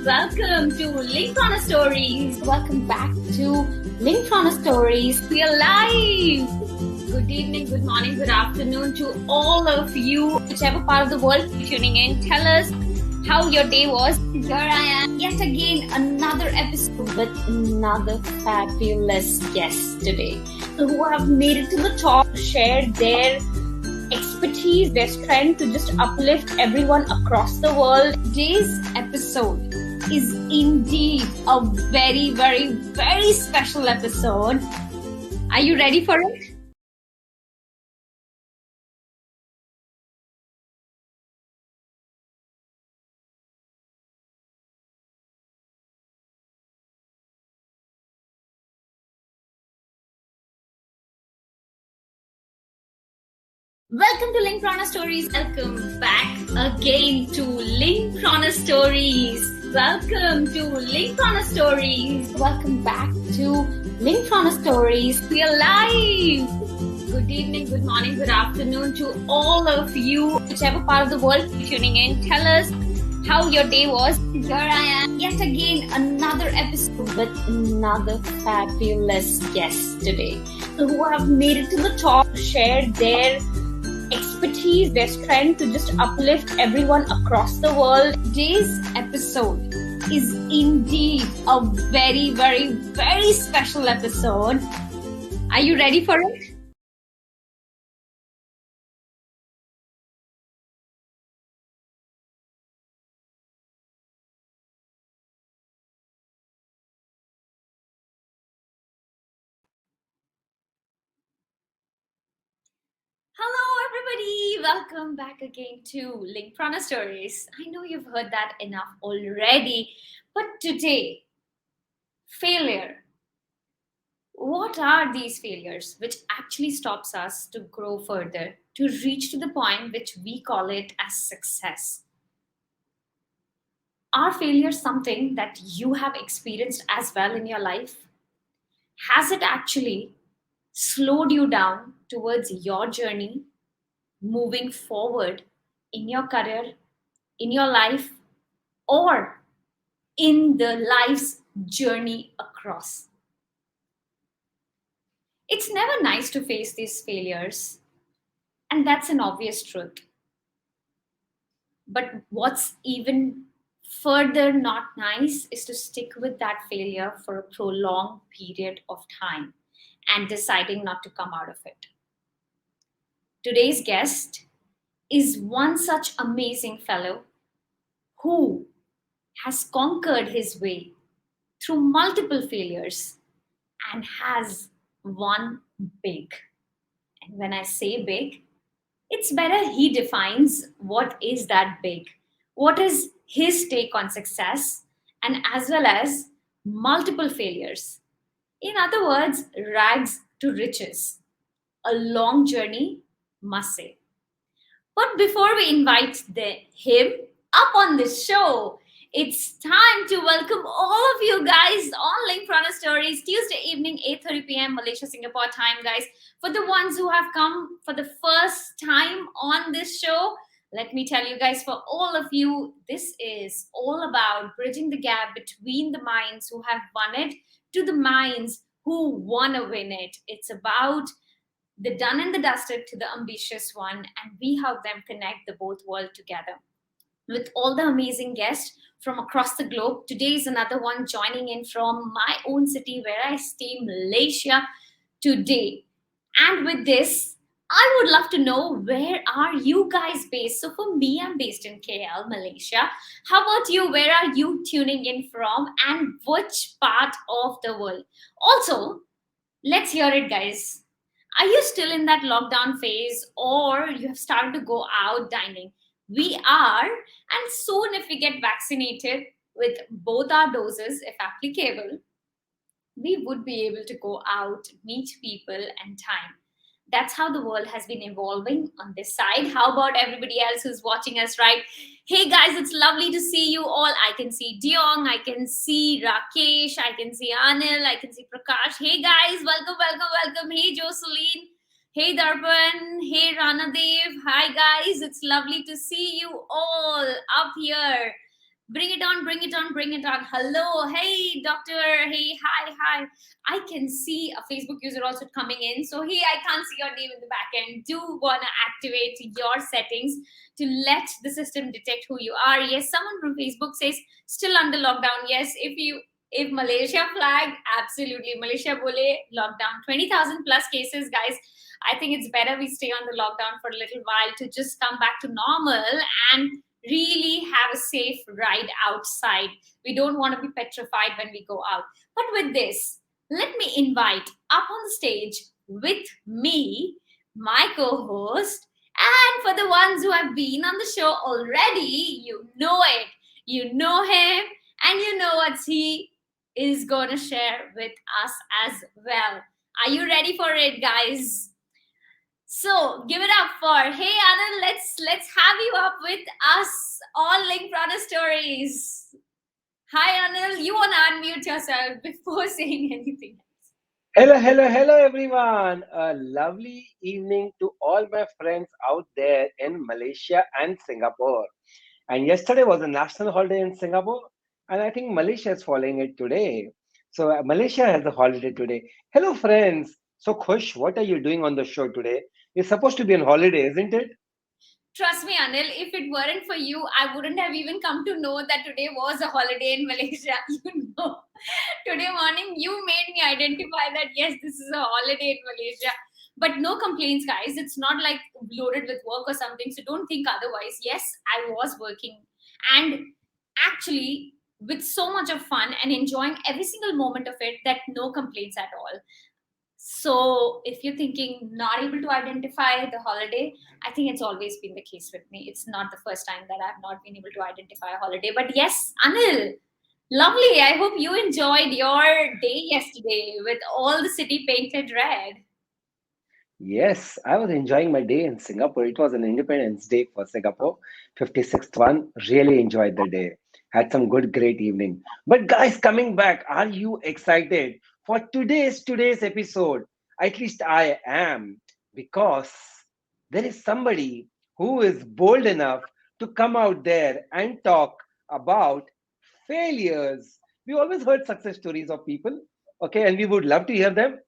Welcome to Linkedpreneur Stories. Welcome back to Linkedpreneur Stories. We are live. Good evening, good morning, good afternoon to all of you, whichever part of the world you're tuning in. Tell us how your day was. Here I am, yet again, another episode with another fabulous guest today who have made it to the top, shared their expertise, their strength to just uplift everyone across the world. Today's episode is indeed a very, very, very special episode. Are you ready for it? Welcome to Linkedpreneur Stories. Welcome back again to Linkedpreneur Stories. Welcome to Linkedpreneur Stories. Welcome back to Linkedpreneur Stories. We are live. Good evening, good morning, good afternoon to all of you, whichever part of the world you're tuning in. Tell us how your day was. Here I am, yet again, another episode with another fabulous guest today who have made it to the top, shared their expertise, their strength to just uplift everyone across the world. Today's episode is indeed a very, very, very special episode. Are you ready for it? Hello, everybody. Welcome back again to Linkedpreneur Stories. I know you've heard that enough already, but today, failure. What are these failures which actually stops us to grow further, to reach to the point which we call it as success? Are failures something that you have experienced as well in your life? Has it actually slowed you down towards your journey, moving forward in your career, in your life, or in the life's journey across? It's never nice to face these failures, and that's an obvious truth. But what's even further not nice is to stick with that failure for a prolonged period of time and deciding not to come out of it. Today's guest is one such amazing fellow who has conquered his way through multiple failures and has won big. And when I say big, it's better he defines what is that big, what is his take on success, and as well as multiple failures. In other words, rags to riches. A long journey, must say. But before we invite him up on this show, it's time to welcome all of you guys on Linkedpreneur Stories, Tuesday evening, 8:30 p.m. Malaysia, Singapore time, guys. For the ones who have come for the first time on this show, let me tell you guys, for all of you, this is all about bridging the gap between the minds who have won it to the minds who want to win it. It's about the done and the dusted to the ambitious one, and we help them connect the both world together with all the amazing guests from across the globe. Today is another one joining in from my own city where I stay, Malaysia, today. And with this, I would love to know, where are you guys based? So for me, I'm based in KL, Malaysia. How about you? Where are you tuning in from, and which part of the world? Also, let's hear it, guys. Are you still in that lockdown phase, or you have started to go out dining? We are, and soon if we get vaccinated with both our doses, if applicable, we would be able to go out, meet people, and time. That's how the world has been evolving on this side. How about everybody else who's watching us, right? Hey guys, it's lovely to see you all. I can see Yoong, I can see Rakesh, I can see Anil, I can see Prakash. Hey guys, welcome, welcome, welcome. Hey Jocelyn, hey Darpan, hey Ranadev. Hi guys, it's lovely to see you all up here. Bring it on, bring it on, bring it on. Hello, hey, doctor. Hey, hi, hi. I can see a Facebook user also coming in. So, hey, I can't see your name in the back end. Do want to activate your settings to let the system detect who you are. Yes, someone from Facebook says still under lockdown. Yes, if Malaysia flag, absolutely. Malaysia bole lockdown. 20,000 plus cases, guys. I think it's better we stay on the lockdown for a little while to just come back to normal and really have a safe ride outside. We don't want to be petrified when we go out. But with this, let me invite up on the stage with me my co host. And for the ones who have been on the show already, you know it. You know him, and you know what he is going to share with us as well. Are you ready for it, guys? So give it up for hey Anand. Let's have you up with us on Linkedpreneur Stories. Hi Anil, you wanna unmute yourself before saying anything? Hello, hello, hello, everyone. A lovely evening to all my friends out there in Malaysia and Singapore. And yesterday was a national holiday in Singapore, and I think Malaysia is following it today. So Malaysia has a holiday today. Hello, friends. So, Khush, what are you doing on the show today? It's supposed to be on holiday, isn't it? Trust me, Anil, if it weren't for you, I wouldn't have even come to know that today was a holiday in Malaysia. You know, today morning you made me identify that yes, this is a holiday in Malaysia. But no complaints, guys. It's not like loaded with work or something. So don't think otherwise. Yes, I was working and actually with so much of fun and enjoying every single moment of it that no complaints at all. So, if you're thinking not able to identify the holiday, I think it's always been the case with me. It's not the first time that I've not been able to identify a holiday. But yes, Anil, lovely. I hope you enjoyed your day yesterday with all the city painted red. Yes, I was enjoying my day in Singapore. It was an Independence Day for Singapore, 56th one. Really enjoyed the day. Had some good, great evening. But guys, coming back, are you excited for today's episode? At least I am, because there is somebody who is bold enough to come out there and talk about failures. We always heard success stories of people, okay, and we would love to hear them,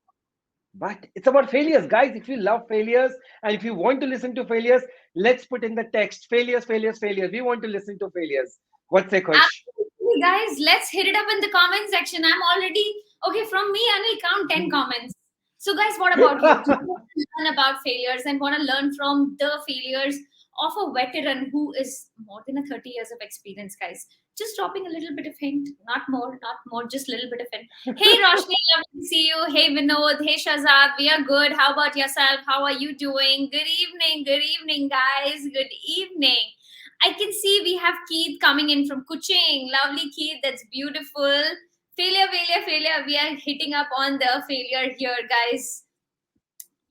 but it's about failures, guys. If you love failures and if you want to listen to failures, let's put in the text failures, failures, failures. We want to listen to failures. What's say, Kush? Absolutely, guys. Let's hit it up in the comment section. I'm already okay. From me, I will count 10 comments. So, guys, what about you? Do you want to learn about failures and want to learn from the failures of a veteran who is more than a 30 years of experience, guys? Just dropping a little bit of hint, not more, just a little bit of hint. Hey, Roshni, lovely to see you. Hey, Vinod. Hey, Shazad. We are good. How about yourself? How are you doing? Good evening, guys. Good evening. I can see we have Keith coming in from Kuching. Lovely Keith, that's beautiful. Failure, failure, failure. We are hitting up on the failure here, guys.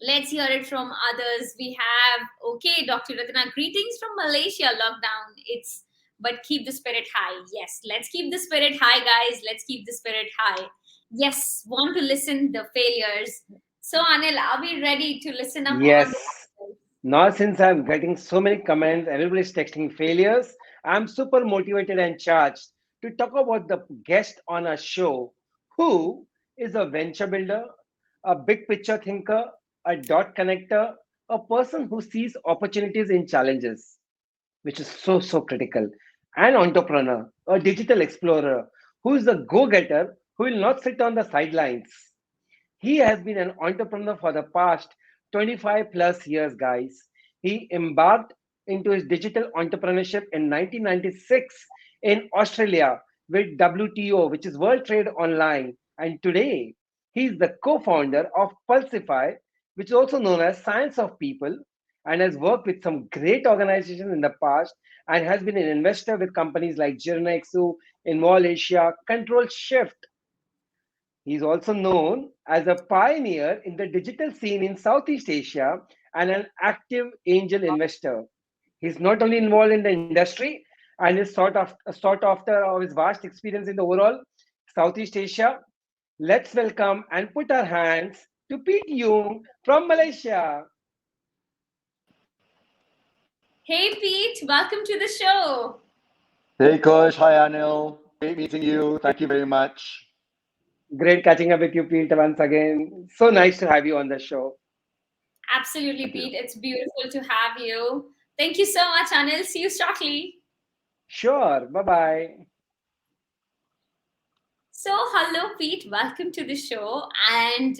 Let's hear it from others. We have okay, Dr. Ratna. Greetings from Malaysia. Lockdown. It's but keep the spirit high. Yes, let's keep the spirit high, guys. Let's keep the spirit high. Yes, want to listen the failures. So Anil, are we ready to listen up on the Yes. Now, since I'm getting so many comments, everybody's texting failures, I'm super motivated and charged to talk about the guest on our show who is a venture builder, a big picture thinker, a dot connector, a person who sees opportunities in challenges, which is so critical, an entrepreneur, a digital explorer who is a go getter who will not sit on the sidelines. He has been an entrepreneur for the past 25 plus years, guys. He embarked into his digital entrepreneurship in 1996 in Australia with WTO, which is World Trade Online. And today, he is the co founder of Pulsify, which is also known as Science of People, and has worked with some great organizations in the past and has been an investor with companies like Jirnexu, Involve Asia, Control Shift. He is also known as a pioneer in the digital scene in Southeast Asia and an active angel investor. He's not only involved in the industry and is sought after of his vast experience in the overall Southeast Asia. Let's welcome and put our hands to Pete Yoong from Malaysia. Hey Pete, welcome to the show. Hey, Coach. Hi, Anil. Great meeting you. Thank you very much. Great catching up with you, Pete, once again. So nice to have you on the show. Absolutely, Thank you. Pete. It's beautiful to have you. Thank you so much, Anil. See you shortly. Sure. Bye bye. So, hello, Pete. Welcome to the show and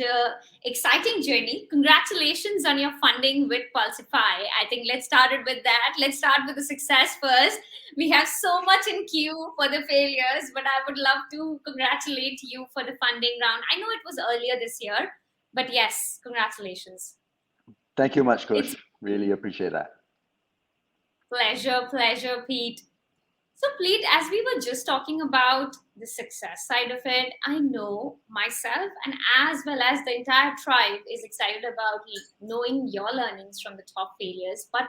exciting journey. Congratulations on your funding with Pulsify. I think let's start it with that. Let's start with the success first. We have so much in queue for the failures, but I would love to congratulate you for the funding round. I know it was earlier this year, but yes, congratulations. Thank you much, It's Coach. Really appreciate that. pleasure, Pete. So, Pleat, as we were just talking about the success side of it, I know myself and as well as the entire tribe is excited about knowing your learnings from the top failures. But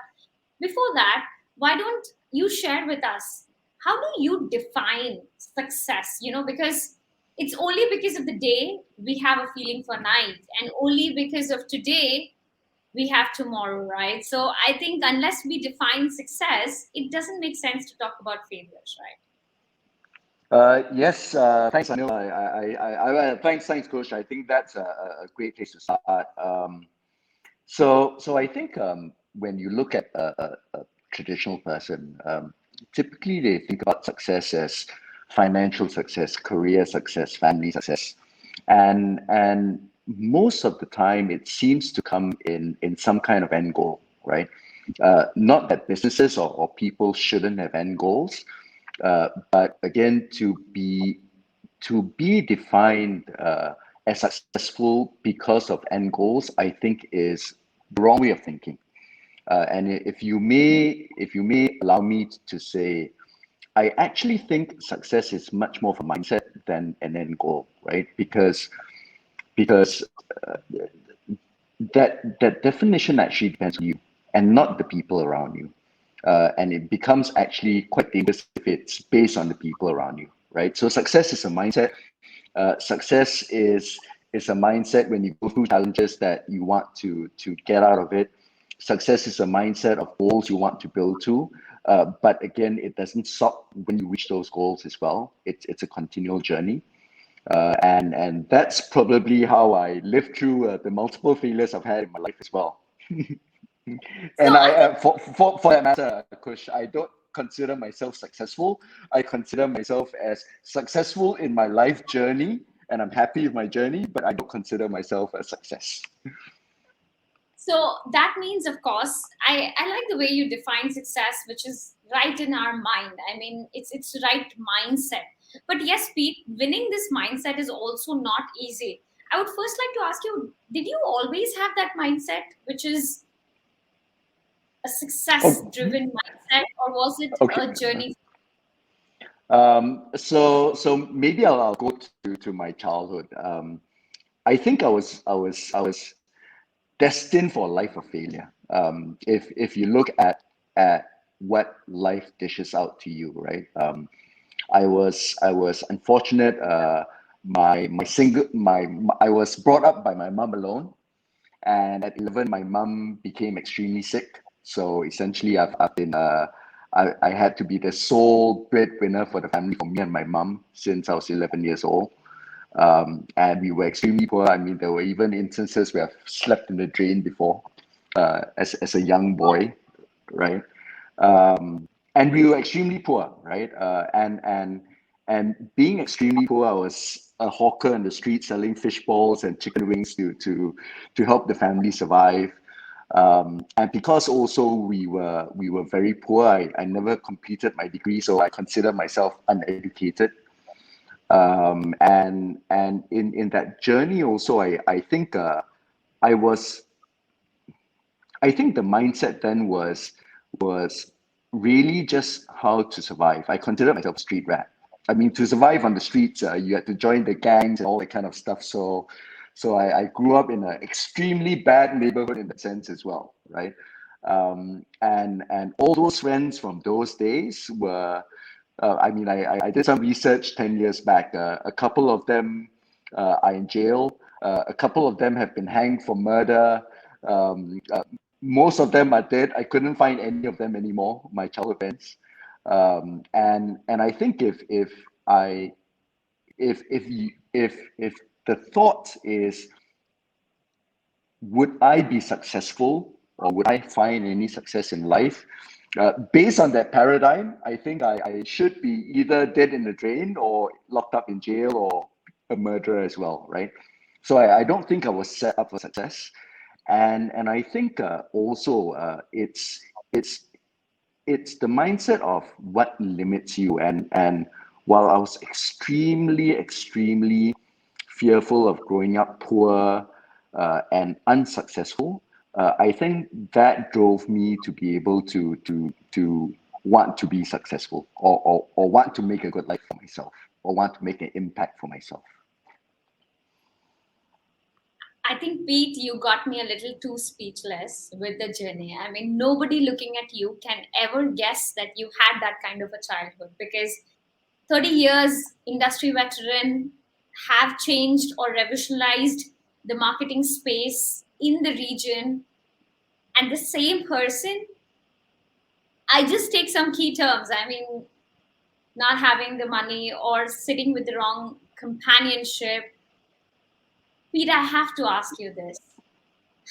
before that, why don't you share with us how do you define success? Because it's only because of the day we have a feeling for night, and only because of today we have tomorrow, right? So I think unless we define success, it doesn't make sense to talk about failures, right? Yes, thanks, Anil. Thanks, Coach. I think that's a great place to start. So I think when you look at a traditional person, typically they think about success as financial success, career success, family success, and most of the time it seems to come in some kind of end goal, right? Not that businesses or people shouldn't have end goals, but again, to be defined as successful because of end goals, I think is the wrong way of thinking. And if you may allow me to say, I actually think success is much more of a mindset than an end goal, right? Because that definition actually depends on you and not the people around you. And it becomes actually quite dangerous if it's based on the people around you, right? So success is a mindset. Success is a mindset when you go through challenges that you want to get out of it. Success is a mindset of goals you want to build to. But again, it doesn't stop when you reach those goals as well. It's a continual journey. And that's probably how I lived through the multiple failures I've had in my life as well. So And I think for that matter, Kush, I don't consider myself successful. I consider myself as successful in my life journey, and I'm happy with my journey, but I don't consider myself a success. so. That means, of course, I like the way you define success, which is right in our mind. I mean, it's the right mindset. But yes, Pete, winning this mindset is also not easy. I would first like to ask you: did you always have that mindset, which is a Oh, success-driven mindset, or was it okay. a journey? So maybe I'll go to my childhood. I think I was destined for a life of failure. If you look at what life dishes out to you, right? I was unfortunate. My single my I was brought up by my mom alone, and at 11, my mom became extremely sick. So essentially, I've been I had to be the sole breadwinner for the family, for me and my mom, since I was 11 years old. And we were extremely poor. I mean, there were even instances where I've slept in the drain before, as a young boy, right? And we were extremely poor, right? And being extremely poor, I was a hawker in the street selling fish balls and chicken wings to help the family survive. And because also we were very poor, I never completed my degree, so I consider myself uneducated. And in that journey also, I think I was I think the mindset then was really just how to survive. I consider myself a street rat. I mean, to survive on the streets, you had to join the gangs and all that kind of stuff. So I grew up in an extremely bad neighborhood in that sense as well, right? And all those friends from those days were, I mean, I did some research 10 years back. A couple of them are in jail. A couple of them have been hanged for murder. Um, most of them are dead. I couldn't find any of them anymore, my childhood friends. And I think I if the thought is, would I be successful or would I find any success in life? Based on that paradigm, I think I should be either dead in the drain or locked up in jail or a murderer as well, right? So I don't think I was set up for success. And I think also it's the mindset of what limits you. And while I was extremely fearful of growing up poor and unsuccessful, I think that drove me to be able to want to be successful, or want to make a good life for myself, or want to make an impact for myself. I think, Pete, you got me a little too speechless with the journey. I mean, nobody looking at you can ever guess that you had that kind of a childhood, because 30 years industry veteran, have changed or revolutionized the marketing space in the region, and the same person, I just take some key terms. I mean, not having the money or sitting with the wrong companionship. Pete, I have to ask you this.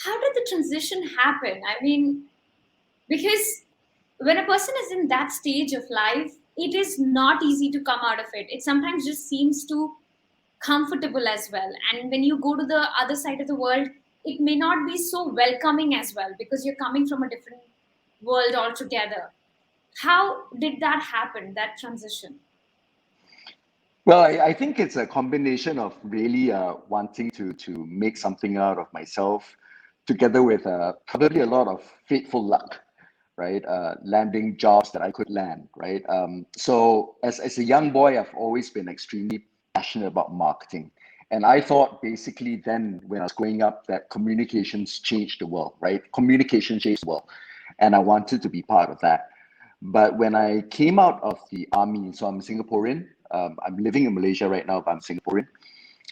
How did the transition happen? I mean, because when a person is in that stage of life, it is not easy to come out of it. It sometimes just seems too comfortable as well. And when you go to the other side of the world, it may not be so welcoming as well, because you're coming from a different world altogether. How did that happen, that transition? Well, I think it's a combination of really wanting to make something out of myself, together with probably a lot of fateful luck, right? Landing jobs that I could land, right? So as a young boy, I've always been extremely passionate about marketing. And I thought basically then when I was growing up that communications changed the world, right? Communication changed the world. And I wanted to be part of that. But when I came out of the army, so I'm Singaporean, I'm living in Malaysia right now, but I'm Singaporean.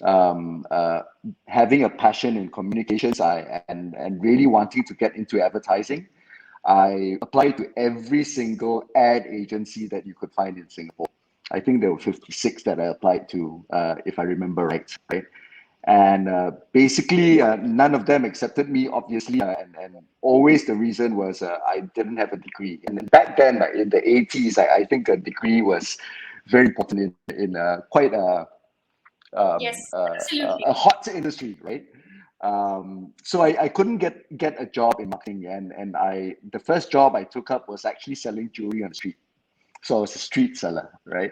Um, uh, Having a passion in communications, and really wanting to get into advertising, I applied to every single ad agency that you could find in Singapore. I think there were 56 that I applied to, if I remember right. Right. And basically, none of them accepted me, obviously. And always the reason was I didn't have a degree. And back then, in the 80s, I think a degree was very important in quite Yes, absolutely. a hot industry, right? So I couldn't get a job in marketing, and the first job I took up was actually selling jewelry on the street. So I was a street seller, right?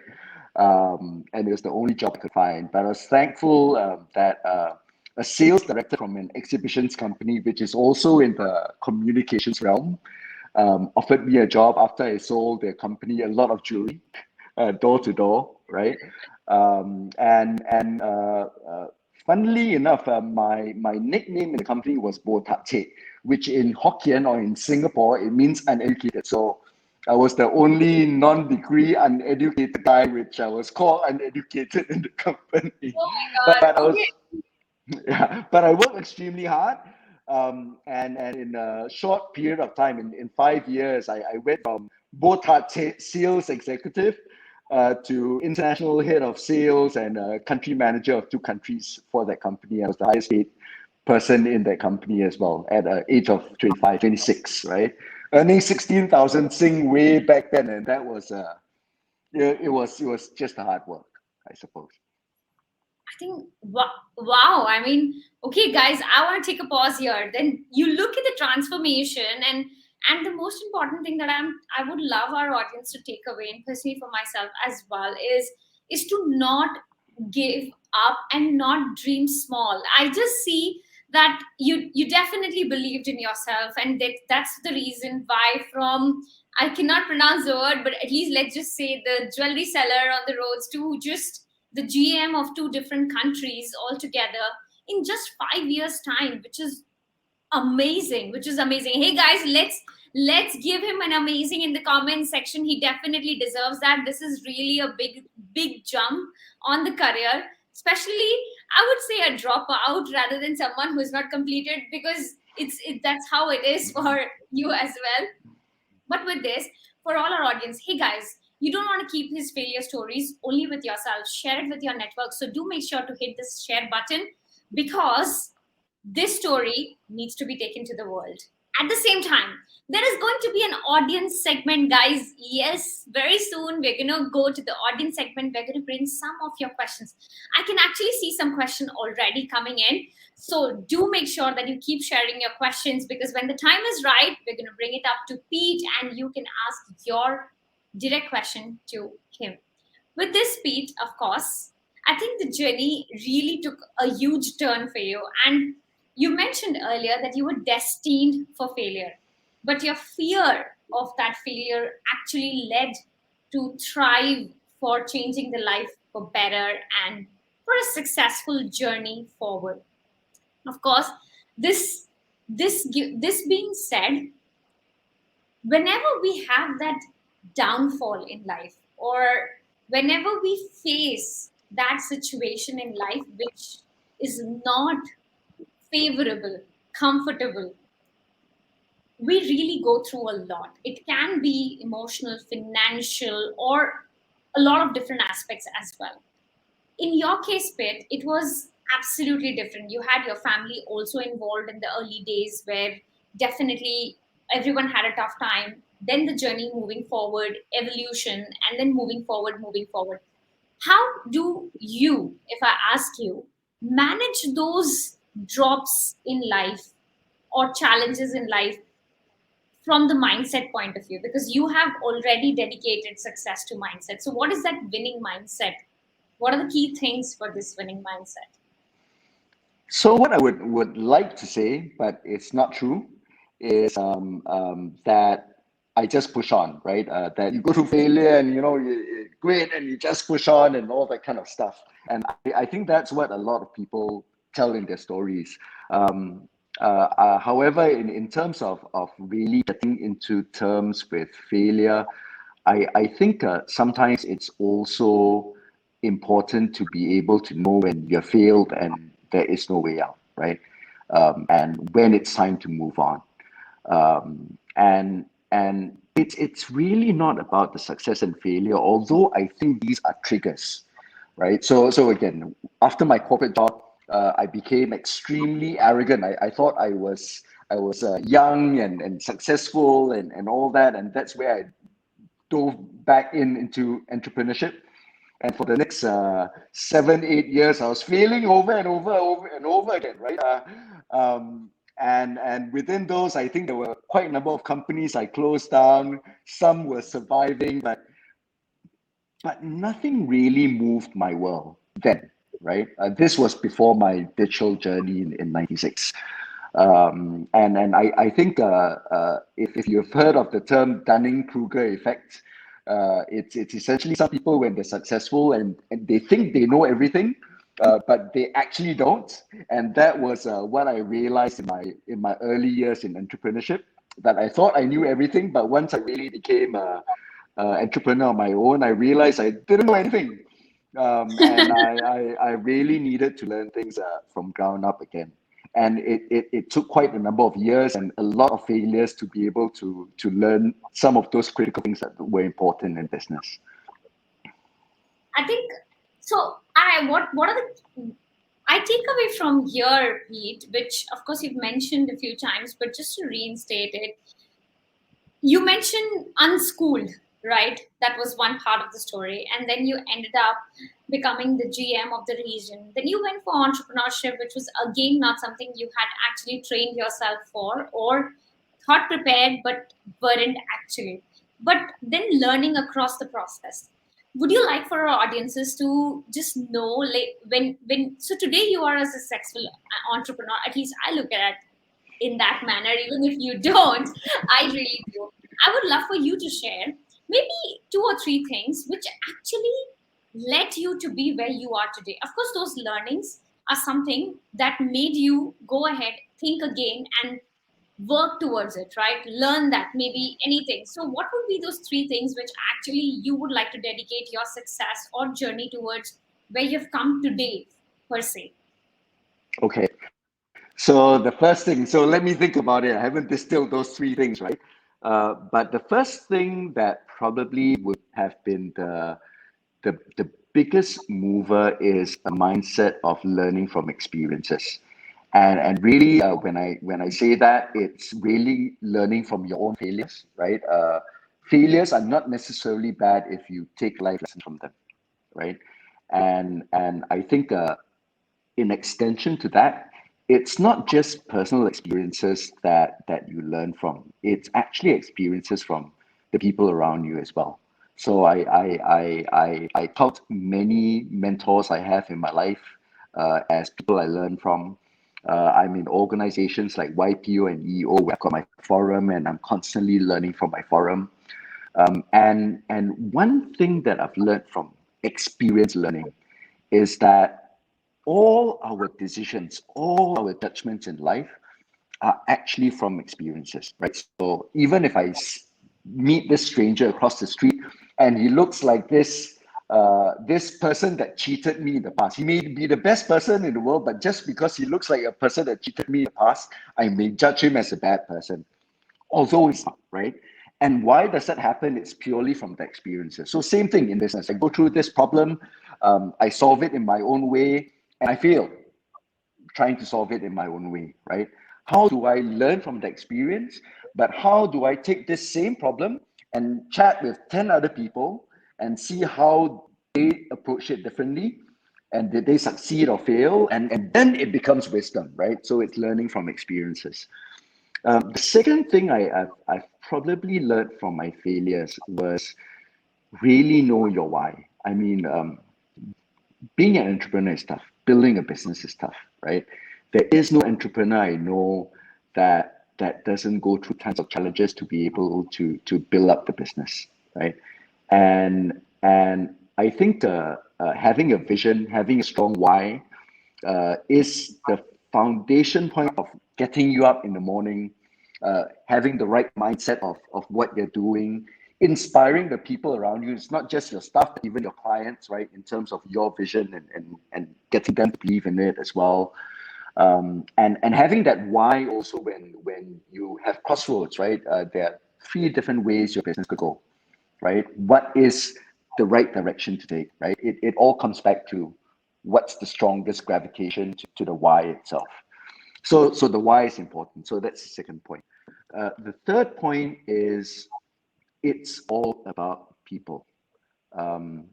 And it was the only job I could find. But I was thankful that a sales director from an exhibitions company, which is also in the communications realm, offered me a job after I sold their company a lot of jewelry, door to door, right? And funnily enough, my nickname in the company was Bo Tak Che, which in Hokkien or in Singapore it means uneducated. So I was the only non-degree uneducated guy, which I was called uneducated in the company. Oh my But God. I was, Okay. yeah, but I worked extremely hard. And in a short period of time, in 5 years, I went from both sales executive to international head of sales and country manager of 2 countries for that company. I was the highest paid person in that company as well at the age of 25, 26, right? Earning 16,000 Sing way back then. And that was, it was just a hard work, I suppose. I think, wow. I mean, okay, guys, I want to take a pause here. Then you look at the transformation, and the most important thing that I would love our audience to take away, and personally for myself as well, is to not give up and not dream small. I just see that you definitely believed in yourself, and that's the reason why, from, I cannot pronounce the word, but at least let's just say the jewelry seller on the roads to just the GM of two different countries altogether in just 5 years time, which is amazing. Hey guys, let's give him an amazing in the comment section. He definitely deserves that. This is really a big jump on the career, especially I would say a dropout rather than someone who's not completed, because that's how it is for you as well. But with this, for all our audience, hey guys, You don't want to keep his failure stories only with yourself. Share it with your network. So do make sure to hit this share button, because this story needs to be taken to the world. At the same time, there is going to be an audience segment, guys. Yes, very soon we're going to go to the audience segment. We're going to bring some of your questions. I can actually see some question already coming in. So do make sure that you keep sharing your questions, because when the time is right, we're going to bring it up to Pete and you can ask your direct question to him. With this, Pete, of course, I think the journey really took a huge turn for you. And you mentioned earlier that you were destined for failure, but your fear of that failure actually led to thrive for changing the life for better and for a successful journey forward. Of course, this this being said, whenever we have that downfall in life, or whenever we face that situation in life which is not favorable, comfortable, we really go through a lot. It can be emotional, financial, or a lot of different aspects as well. In your case, Pit, it was absolutely different. You had your family also involved in the early days, where definitely everyone had a tough time. Then the journey moving forward, evolution, and then moving forward, moving forward. How do you, if I ask you, manage those drops in life or challenges in life from the mindset point of view? Because you have already dedicated success to mindset. So, what is that winning mindset? What are the key things for this winning mindset? So what I would like to say, but it's not true, is that I just push on, right? That you go through failure and you great and you just push on and all that kind of stuff. And I think that's what a lot of people tell in their stories. However, in terms of really getting into terms with failure, I think sometimes it's also important to be able to know when you're failed and there is no way out, right? And when it's time to move on. And it's really not about the success and failure, although I think these are triggers, right? So again, after my corporate job, I became extremely arrogant. I thought I was young and successful and all that, and that's where I dove back into entrepreneurship. And for the next 7, 8 years, I was failing over and over again, right? And within those, I think there were quite a number of companies I closed down. Some were surviving, but nothing really moved my world then, right? This was before my digital journey in '96. And I think if you've heard of the term Dunning-Kruger effect, it's essentially some people, when they're successful and they think they know everything, but they actually don't. And that was what I realized in my early years in entrepreneurship, that I thought I knew everything, but once I really became a entrepreneur on my own, I realized I didn't know anything. And I really needed to learn things from ground up again. And it took quite a number of years and a lot of failures to be able to learn some of those critical things that were important in business. I think so. I what are the I take away from here, Pete, which of course you've mentioned a few times, but just to reinstate it, you mentioned unschooled, right? That was one part of the story. And then you ended up becoming the GM of the region. Then you went for entrepreneurship, which was again not something you had actually trained yourself for or thought prepared, but weren't actually. But then learning across the process. Would you like for our audiences to just know, like, when so today you are a successful entrepreneur, at least I look at it in that manner, even if you don't, I really do. I would love for you to share maybe 2 or 3 things which actually led you to be where you are today. Of course, those learnings are something that made you go ahead, think again, and work towards it, right? Learn that, maybe anything. So, what would be those 3 things which actually you would like to dedicate your success or journey towards where you've come today, per se? Okay. So the first thing, so let me think about it. I haven't distilled those 3 things, right? But the first thing that probably would have been the biggest mover is a mindset of learning from experiences. And really, when I say that, it's really learning from your own failures, right? Failures are not necessarily bad if you take life lessons from them, right? And I think in extension to that, it's not just personal experiences that you learn from. It's actually experiences from the people around you as well. So I count many mentors I have in my life as people I learn from. I'm in organizations like YPO and EO where I've got my forum and I'm constantly learning from my forum. And one thing that I've learned from experience learning is that all our decisions, all our judgments in life are actually from experiences, right? So even if meet this stranger across the street and he looks like this person that cheated me in the past, he may be the best person in the world, but just because he looks like a person that cheated me in the past, I may judge him as a bad person, although it's not, right? And why does that happen? It's purely from the experiences. So same thing in business. I go through this problem, I solve it in my own way, and I fail trying to solve it in my own way, right? How do I learn from the experience? But how do I take this same problem and chat with 10 other people and see how they approach it differently? And did they succeed or fail? And then it becomes wisdom, right? So it's learning from experiences. The second thing I've probably learned from my failures was really know your why. I mean, being an entrepreneur is tough. Building a business is tough, right? There is no entrepreneur I know that doesn't go through tons of challenges to be able to build up the business, right? And I think having a vision, having a strong why, is the foundation point of getting you up in the morning, having the right mindset of what you're doing, inspiring the people around you. It's not just your staff, but even your clients, right? In terms of your vision and getting them to believe in it as well. And having that why also when you have crossroads, right? There are three different ways your business could go, right? What is the right direction to take, right? It all comes back to what's the strongest gravitation to the why itself. So the why is important. So that's the second point. The third point is it's all about people. Um,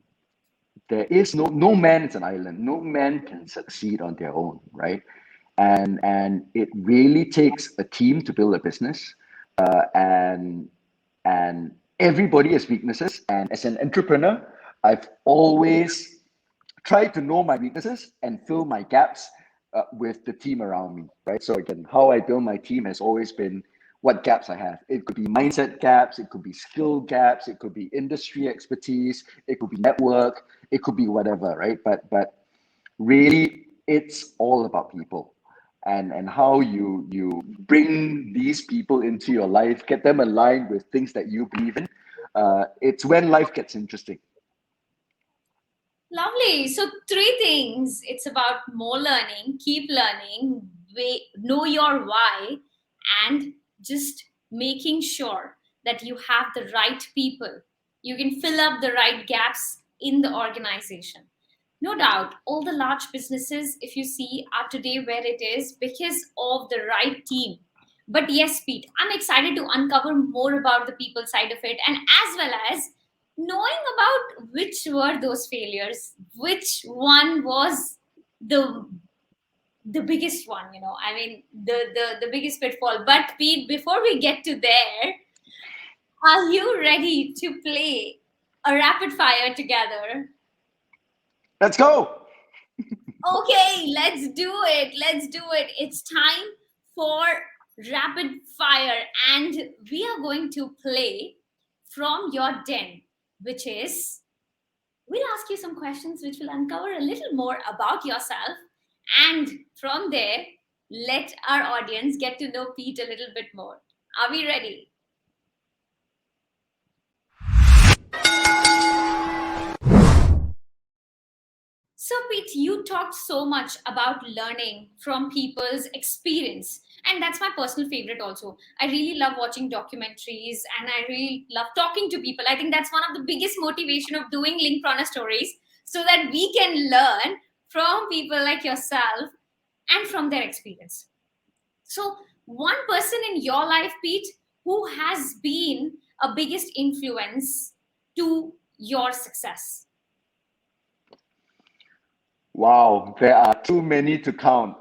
there is no man is an island. No man can succeed on their own, right? And it really takes a team to build a business. And everybody has weaknesses. And as an entrepreneur, I've always try to know my weaknesses and fill my gaps with the team around me, right? So again, how I build my team has always been what gaps I have. It could be mindset gaps, it could be skill gaps, it could be industry expertise, it could be network, it could be whatever, right? But really, it's all about people and how you bring these people into your life, get them aligned with things that you believe in. It's when life gets interesting. Lovely. So, three things. It's about more learning, keep learning, know your why, and just making sure that you have the right people. You can fill up the right gaps in the organization. No doubt, all the large businesses, if you see, are today where it is because of the right team. But yes, Pete, I'm excited to uncover more about the people side of it, and as well as knowing about which were those failures, which one was the the biggest one, I mean, the biggest pitfall. But Pete, before we get to there, are you ready to play a rapid fire together? Let's go. Okay, let's do it. It's time for rapid fire, and we are going to play from your den, which is, we'll ask you some questions which will uncover a little more about yourself. And from there, let our audience get to know Pete a little bit more. Are we ready? So, Pete, you talked so much about learning from people's experience. And that's my personal favorite also. I really love watching documentaries and I really love talking to people. I think that's one of the biggest motivation of doing Linkpreneur Stories, so that we can learn from people like yourself and from their experience. So, one person in your life, Pete, who has been a biggest influence to your success? Wow, there are too many to count.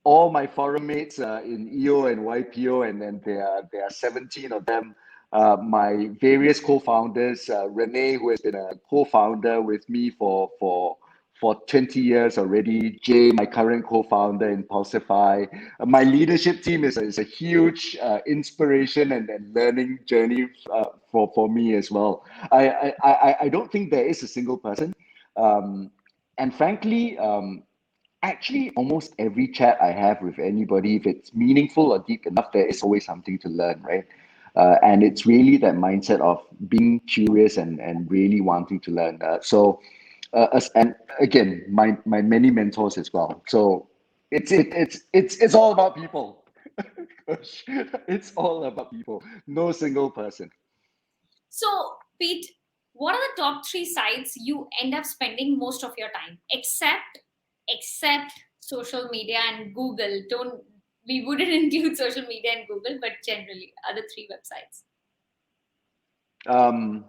All my forum mates in EO and YPO, and then there are 17 of them. My various co-founders, Renee, who has been a co-founder with me for 20 years already. Jay, my current co-founder in Pulsify. My leadership team is a huge inspiration and learning journey for me as well. I don't think there is a single person. And frankly, actually, almost every chat I have with anybody, if it's meaningful or deep enough, there is always something to learn, right? And it's really that mindset of being curious and really wanting to learn. And again, my many mentors as well. So it's all about people. Gosh, it's all about people. No single person. So, Pete, what are the top three sites you end up spending most of your time, except social media and Google? Don't We wouldn't include social media and Google, but generally other three websites. Um,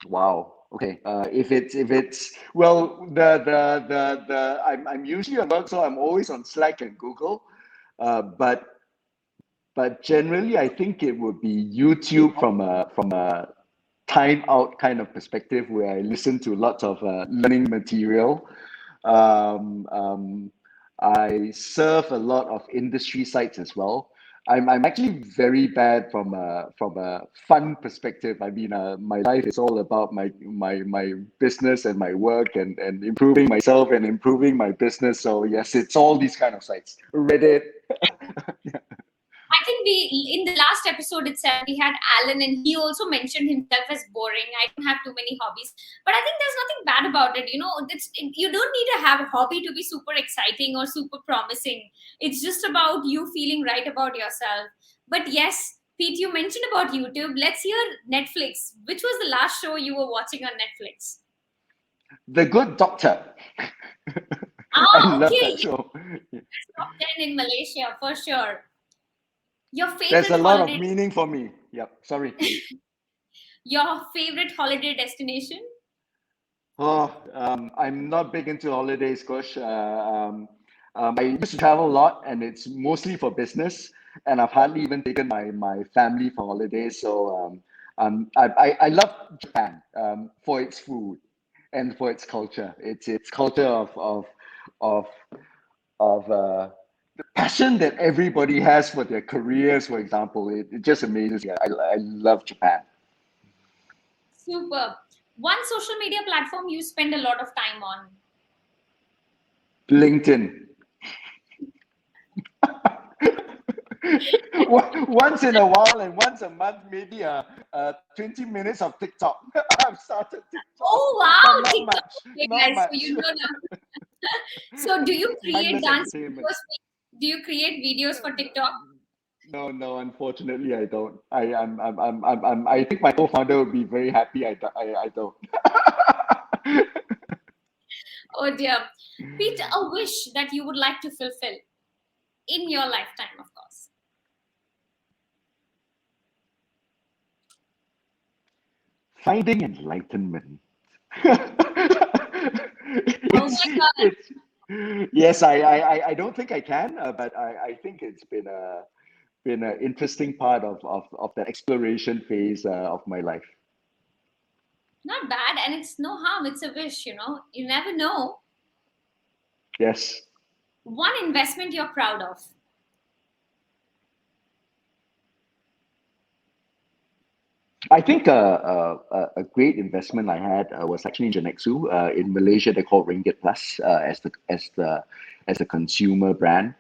wow. Okay. If it's well, the I'm usually on work, so I'm always on Slack and Google. But generally, I think it would be YouTube from a time out kind of perspective, where I listen to lots of learning material. Um, um, I serve a lot of industry sites as well. I'm actually very bad from a fun perspective. I mean, my life is all about my business and my work and improving myself and improving my business. So yes, it's all these kind of sites. Reddit. I think we in the last episode itself we had Alan, and he also mentioned himself as boring. I don't have too many hobbies, but I think there's nothing bad about it. You don't need to have a hobby to be super exciting or super promising. It's just about you feeling right about yourself. But yes, Pete, you mentioned about YouTube. Let's hear Netflix. Which was the last show you were watching on Netflix? The Good Doctor. I Ah, love okay. that Yes, show. top 10 in Malaysia for sure. Your There's favorite a lot of holiday, meaning for me. Yep. Sorry. your favorite holiday destination? Oh, I'm not big into holidays, Kosh. I used to travel a lot, and it's mostly for business. And I've hardly even taken my family for holidays. So I love Japan for its food and for its culture. Its culture of the passion that everybody has for their careers, for example. It just amazes me. I love Japan. Superb. One social media platform you spend a lot of time on. LinkedIn. Once in a while and once a month, maybe 20 minutes of TikTok. I've started TikTok, Oh but wow, not TikTok. much. Okay, Not guys. So much. you know now. So do you create Mindless dance entertainment. videos? Do you create videos for TikTok? No, unfortunately, I don't. I think my co-founder would be very happy. I don't. Oh dear. Pete, a wish that you would like to fulfill in your lifetime, of course. Finding enlightenment. Oh it's my God. it's yes, I don't think I can, but I think it's been an interesting part of the exploration phase of my life. Not bad, and it's no harm. It's a wish, you know. You never know. Yes. One investment you're proud of. I think a great investment I had was actually in Genexu. In Malaysia, they call Ringgit Plus as the consumer brand.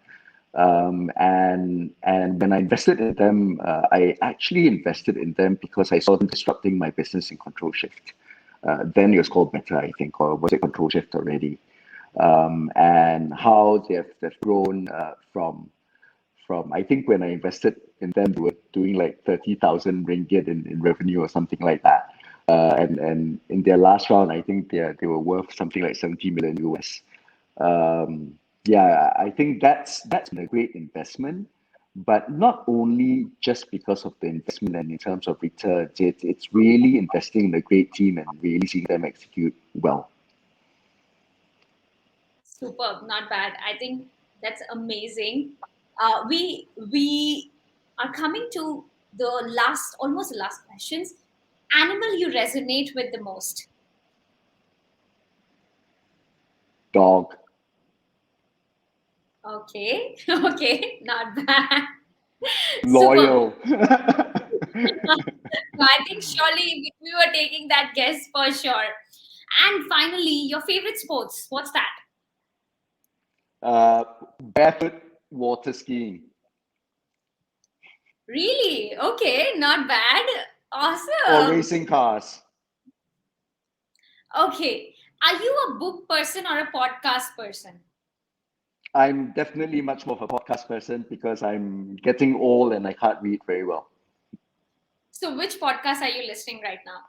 And when I invested in them, I actually invested in them because I saw them disrupting my business in control shift. Then it was called Better, I think, or was it Control Shift already? And how they've grown from I think when I invested in them, they were doing like 30,000 ringgit in revenue or something like that. And in their last round, I think they were worth something like 70 million US. Yeah, I think that's been a great investment, but not only just because of the investment and in terms of returns, it's really investing in a great team and really seeing them execute well. Superb, not bad. I think that's amazing. We are coming to the last, almost the last questions. Animal you resonate with the most? Dog. Okay, okay, not bad. Superb. Loyal. So I think surely we were taking that guess for sure. And finally, your favorite sports? What's that? Barefoot water skiing Really? Okay, not bad. or Awesome. racing cars. Okay. Are you a book person or a podcast person? I'm definitely much more of a podcast person because I'm getting old and I can't read very well. So, which podcast are you listening right now?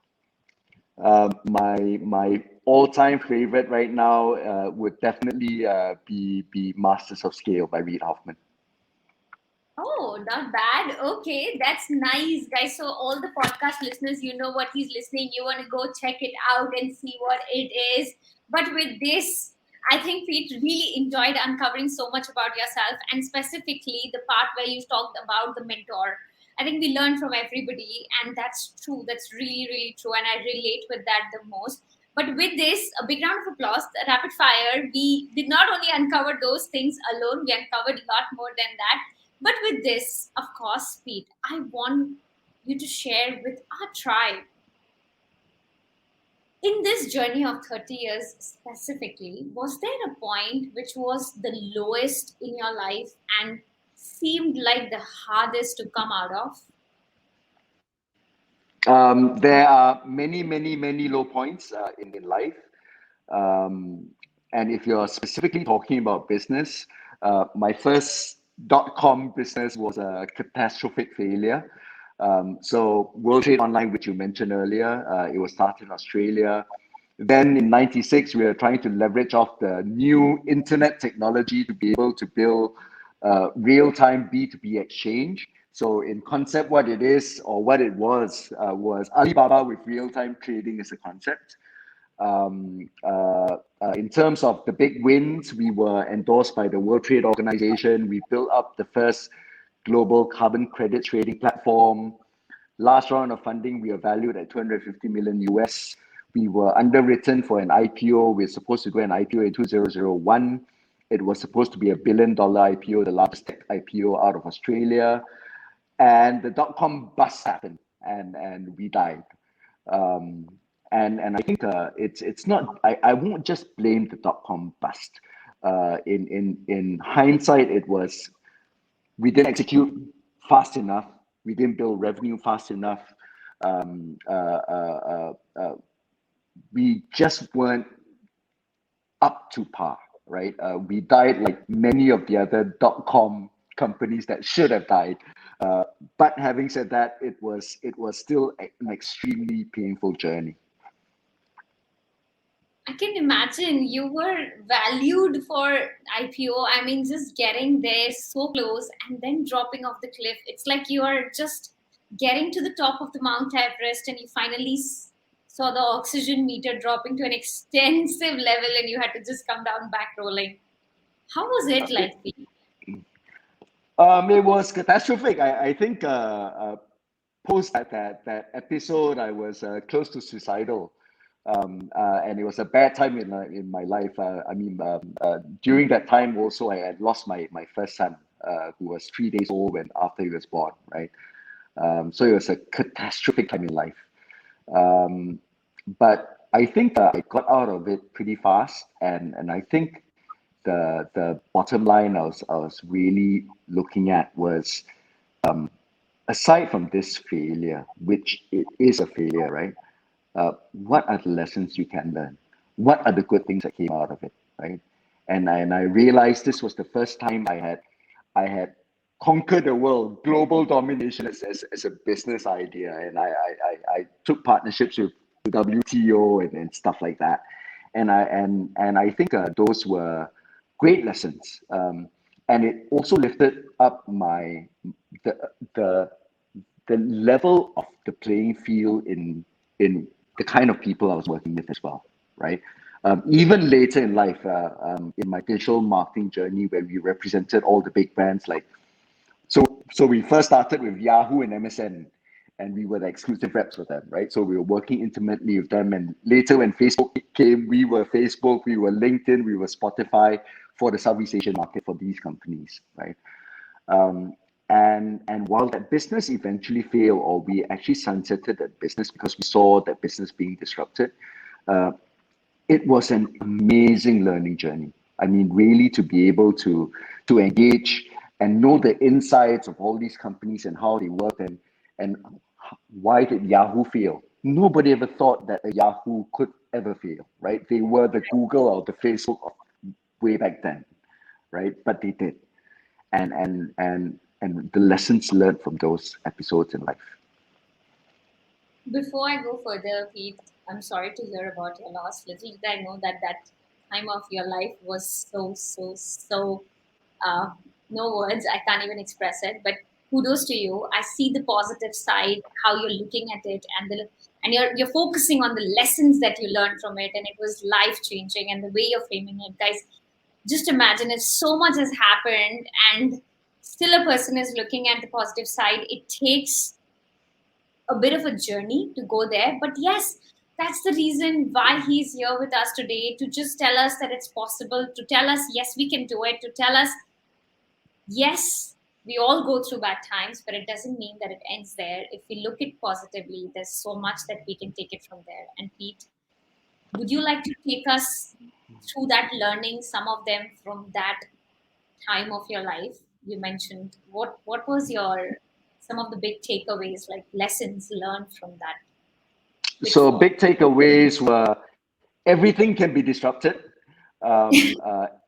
My all-time favorite right now would definitely be Masters of Scale by Reid Hoffman. Oh, not bad. Okay, that's nice, guys. So, all the podcast listeners, you know what he's listening. You want to go check it out and see what it is. But with this, I think Pete really enjoyed uncovering so much about yourself and specifically the part where you talked about the mentor. I think we learn from everybody, and that's true. That's really, really true. And I relate with that the most. But with this, a big round of applause, rapid fire. We did not only uncover those things alone, we uncovered a lot more than that. But with this, of course, Pete, I want you to share with our tribe in this journey of 30 years specifically, was there a point which was the lowest in your life and seemed like the hardest to come out of? There are many low points in life. Um, and if you're specifically talking about business, my first .com business was a catastrophic failure. So World Trade Online, which you mentioned earlier, it was started in Australia. Then in 96, we were trying to leverage off the new internet technology to be able to build real-time B2B exchange. So in concept, what it is or what it was Alibaba with real-time trading as a concept. In terms of the big wins, we were endorsed by the World Trade Organization. We built up the first global carbon credit trading platform. Last round of funding, we are valued at 250 million US. We were underwritten for an IPO. We're supposed to do an IPO in 2001. It was supposed to be $1 billion IPO, the largest tech IPO out of Australia. And the dot-com bust happened and we died. Um, and I think it's not. I won't just blame the dot-com bust. In hindsight, it was we didn't execute fast enough. We didn't build revenue fast enough. Um, uh, uh, uh, uh, we just weren't up to par, right? We died like many of the other dot-com companies that should have died. But having said that, it was still an extremely painful journey. I can imagine you were valued for IPO. I mean, just getting there so close and then dropping off the cliff. It's like you are just getting to the top of the Mount Everest and you finally saw the oxygen meter dropping to an extensive level and you had to just come down back rolling. How was it It, like? Pete? it was catastrophic. I think post that episode, I was close to suicidal, and it was a bad time in my life. During that time also, I had lost my first son, who was 3 days old when after he was born. Right, so it was a catastrophic time in life. Um, but I think I got out of it pretty fast, and I think the bottom line I was really looking at was, aside from this failure, which it is a failure, right? what are the lessons you can learn? What are the good things that came out of it, right? And I realized this was the first time I had conquered the world, global domination as a business idea, and I took partnerships with WTO and stuff like that, and I think those were great lessons, and it also lifted up the the the level of the playing field in the kind of people I was working with as well, right? Even later in life, in my digital marketing journey, where we represented all the big brands, like so we first started with Yahoo and MSN, and we were the exclusive reps for them, right? So we were working intimately with them, and later when Facebook came, we were Facebook, we were LinkedIn, we were Spotify for the Southeast Asian market for these companies, right? Um, and while that business eventually failed, or we actually sunsetted that business because we saw that business being disrupted, uh, it was an amazing learning journey. I mean, really to be able to engage and know the insights of all these companies and how they work, and why did Yahoo fail? Nobody ever thought that a Yahoo could ever fail, right? They were the Google or the Facebook of way back then, right? But they did, and the lessons learned from those episodes in life. Before I go further, Pete, I'm sorry to hear about your loss. Little did I know that that time of your life was so, uh, no words. I can't even express it. But kudos to you. I see the positive side, how you're looking at it, and you're focusing on the lessons that you learned from it, and it was life changing. And the way you're framing it, guys, just imagine if so much has happened and still a person is looking at the positive side. It takes a bit of a journey to go there. But yes, that's the reason why he's here with us today, to just tell us that it's possible, to tell us, yes, we can do it, to tell us, yes, we all go through bad times, but it doesn't mean that it ends there. If we look at positively, there's so much that we can take it from there. And Pete, would you like to take us through that learning, some of them from that time of your life? You mentioned what was your some of the big takeaways, like lessons learned from that So pitfall? big takeaways were everything can be disrupted.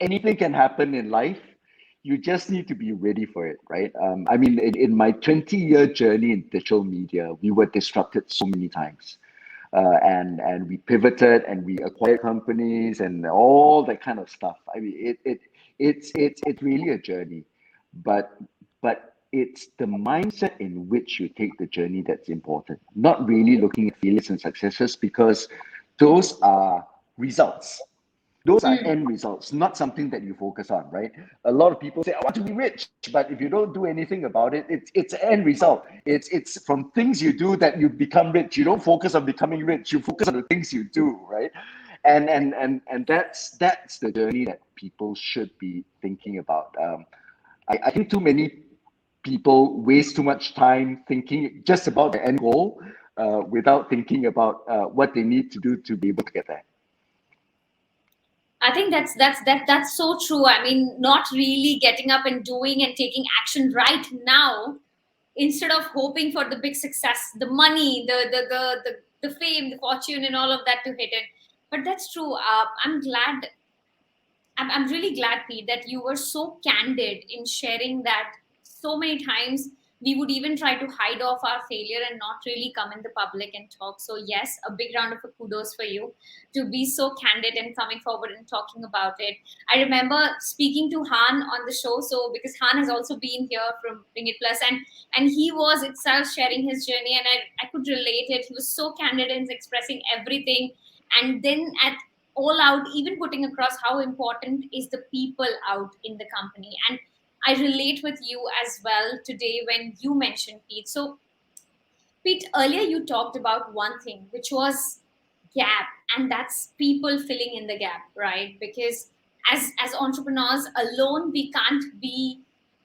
Anything can happen in life. You just need to be ready for it, right? I mean, in my 20-year journey in digital media, we were disrupted so many times. And we pivoted and we acquired companies and all that kind of stuff. I mean, it's really a journey, but it's the mindset in which you take the journey that's important. Not really looking at failures and successes, because those are results. Those are Mm, end results, not something that you focus on, right? A lot of people say, I want to be rich, but if you don't do anything about it, it's an end result. It's from things you do that you become rich. You don't focus on becoming rich, you focus on the things you do, right? And that's the journey that people should be thinking about. I think too many people waste too much time thinking just about the end goal, without thinking about what they need to do to be able to get there. I think that's so true. I mean, not really getting up and doing and taking action right now, instead of hoping for the big success, the money, the fame, the fortune, and all of that to hit it. But that's true. I'm really glad, Pete, that you were so candid in sharing that. So many times we would even try to hide off our failure and not really come in the public and talk. So, yes, a big round of kudos for you to be so candid and coming forward and talking about it. I remember speaking to Han on the show. So, because Han has also been here from Bring It Plus, and he was itself sharing his journey, and I could relate it. He was so candid in expressing everything. And then at all out, even putting across how important is the people out in the company. And I relate with you as well today when you mentioned Pete. So Pete, earlier you talked about one thing, which was gap, and that's people filling in the gap, right? Because as entrepreneurs alone, we can't be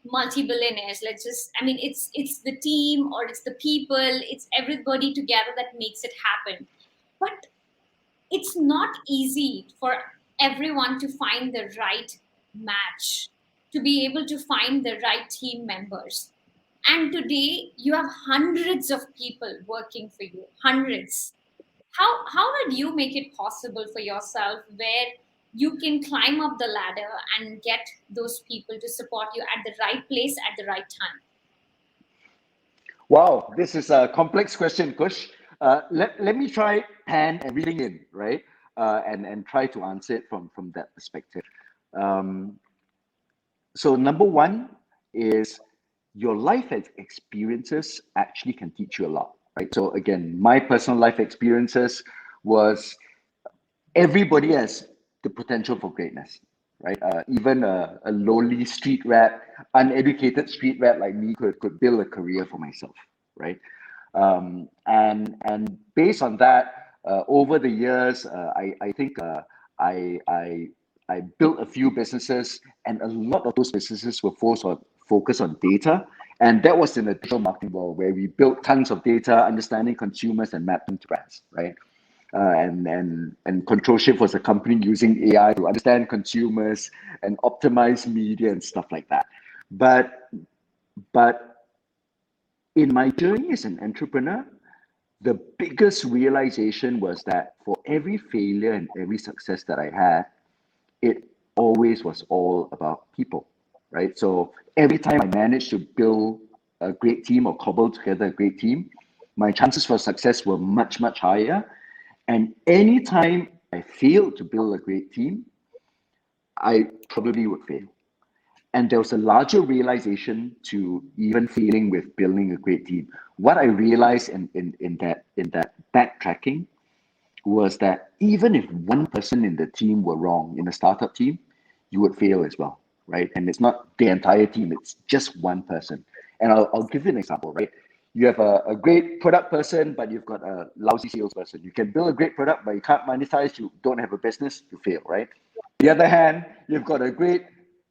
multi-billionaires. Let's just, I mean, it's the team, or it's the people, it's everybody together that makes it happen. But it's not easy for everyone to find the right match, to be able to find the right team members. And today you have hundreds of people working for you, hundreds. How did you make it possible for yourself where you can climb up the ladder and get those people to support you at the right place at the right time? Wow, this is a complex question, Kush. Let me try pan everything in, right? And try to answer it from that perspective. Um, so number one is your life experiences actually can teach you a lot, right? So again, my personal life experiences was everybody has the potential for greatness, right? Even a lowly street rat, uneducated street rat like me could build a career for myself, right? And based on that, over the years, I think I, I I built a few businesses, and a lot of those businesses were focused on data, and that was in a digital marketing world where we built tons of data, understanding consumers, and mapped them to brands, right? And Control Shift was a company using AI to understand consumers and optimize media and stuff like that. But but in my journey as an entrepreneur, the biggest realization was that for every failure and every success that I had, it always was all about people, right? So every time I managed to build a great team or cobble together a great team, my chances for success were much, much higher. And anytime I failed to build a great team, I probably would fail. And there was a larger realization to even failing with building a great team. What I realized in that backtracking was that even if one person in the team were wrong, in a startup team, you would fail as well, right? And it's not the entire team, it's just one person. And I'll give you an example, right? You have a great product person, but you've got a lousy salesperson. You can build a great product, but you can't monetize, you don't have a business, you fail, right? On the other hand, you've got a great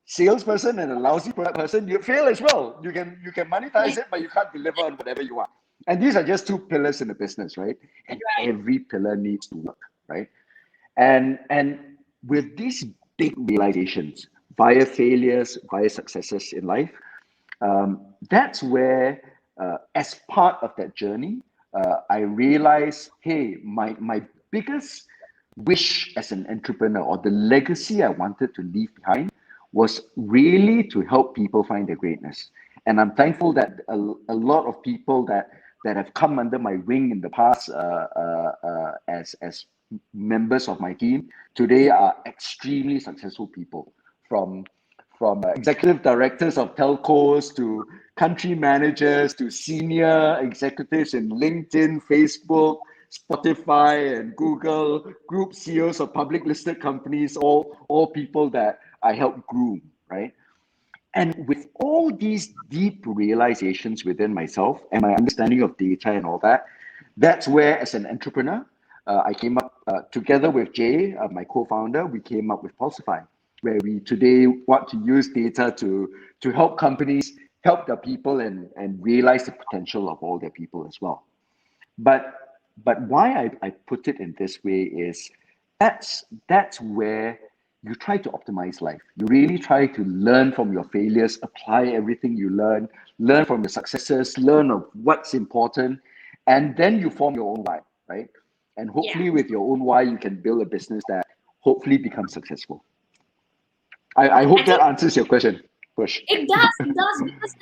salesperson and a lousy product person, you fail as well. You can monetize it, but you can't deliver on whatever you want. And these are just two pillars in the business, right? And Right. every pillar needs to work, right? And with these big realizations via failures, via successes in life, that's where, as part of that journey, I realized, hey, my biggest wish as an entrepreneur or the legacy I wanted to leave behind was really to help people find their greatness. And I'm thankful that a lot of people that have come under my wing in the past, as members of my team today are extremely successful people, from executive directors of telcos to country managers to senior executives in LinkedIn, Facebook, Spotify, and Google, group CEOs of public listed companies, all people that I help groom, right? And with all these deep realizations within myself and my understanding of data and all that, that's where, as an entrepreneur, I came up together with Jay, my co-founder. We came up with Pulsify, where we today want to use data to help companies help their people and realize the potential of all their people as well. But why I put it in this way is that's where you try to optimize life. You really try to learn from your failures, apply everything you learn from your successes, learn of what's important, and then you form your own why, right? And Yeah. hopefully with your own why, you can build a business that hopefully becomes successful. I I hope that think answers your question, Push. it does, because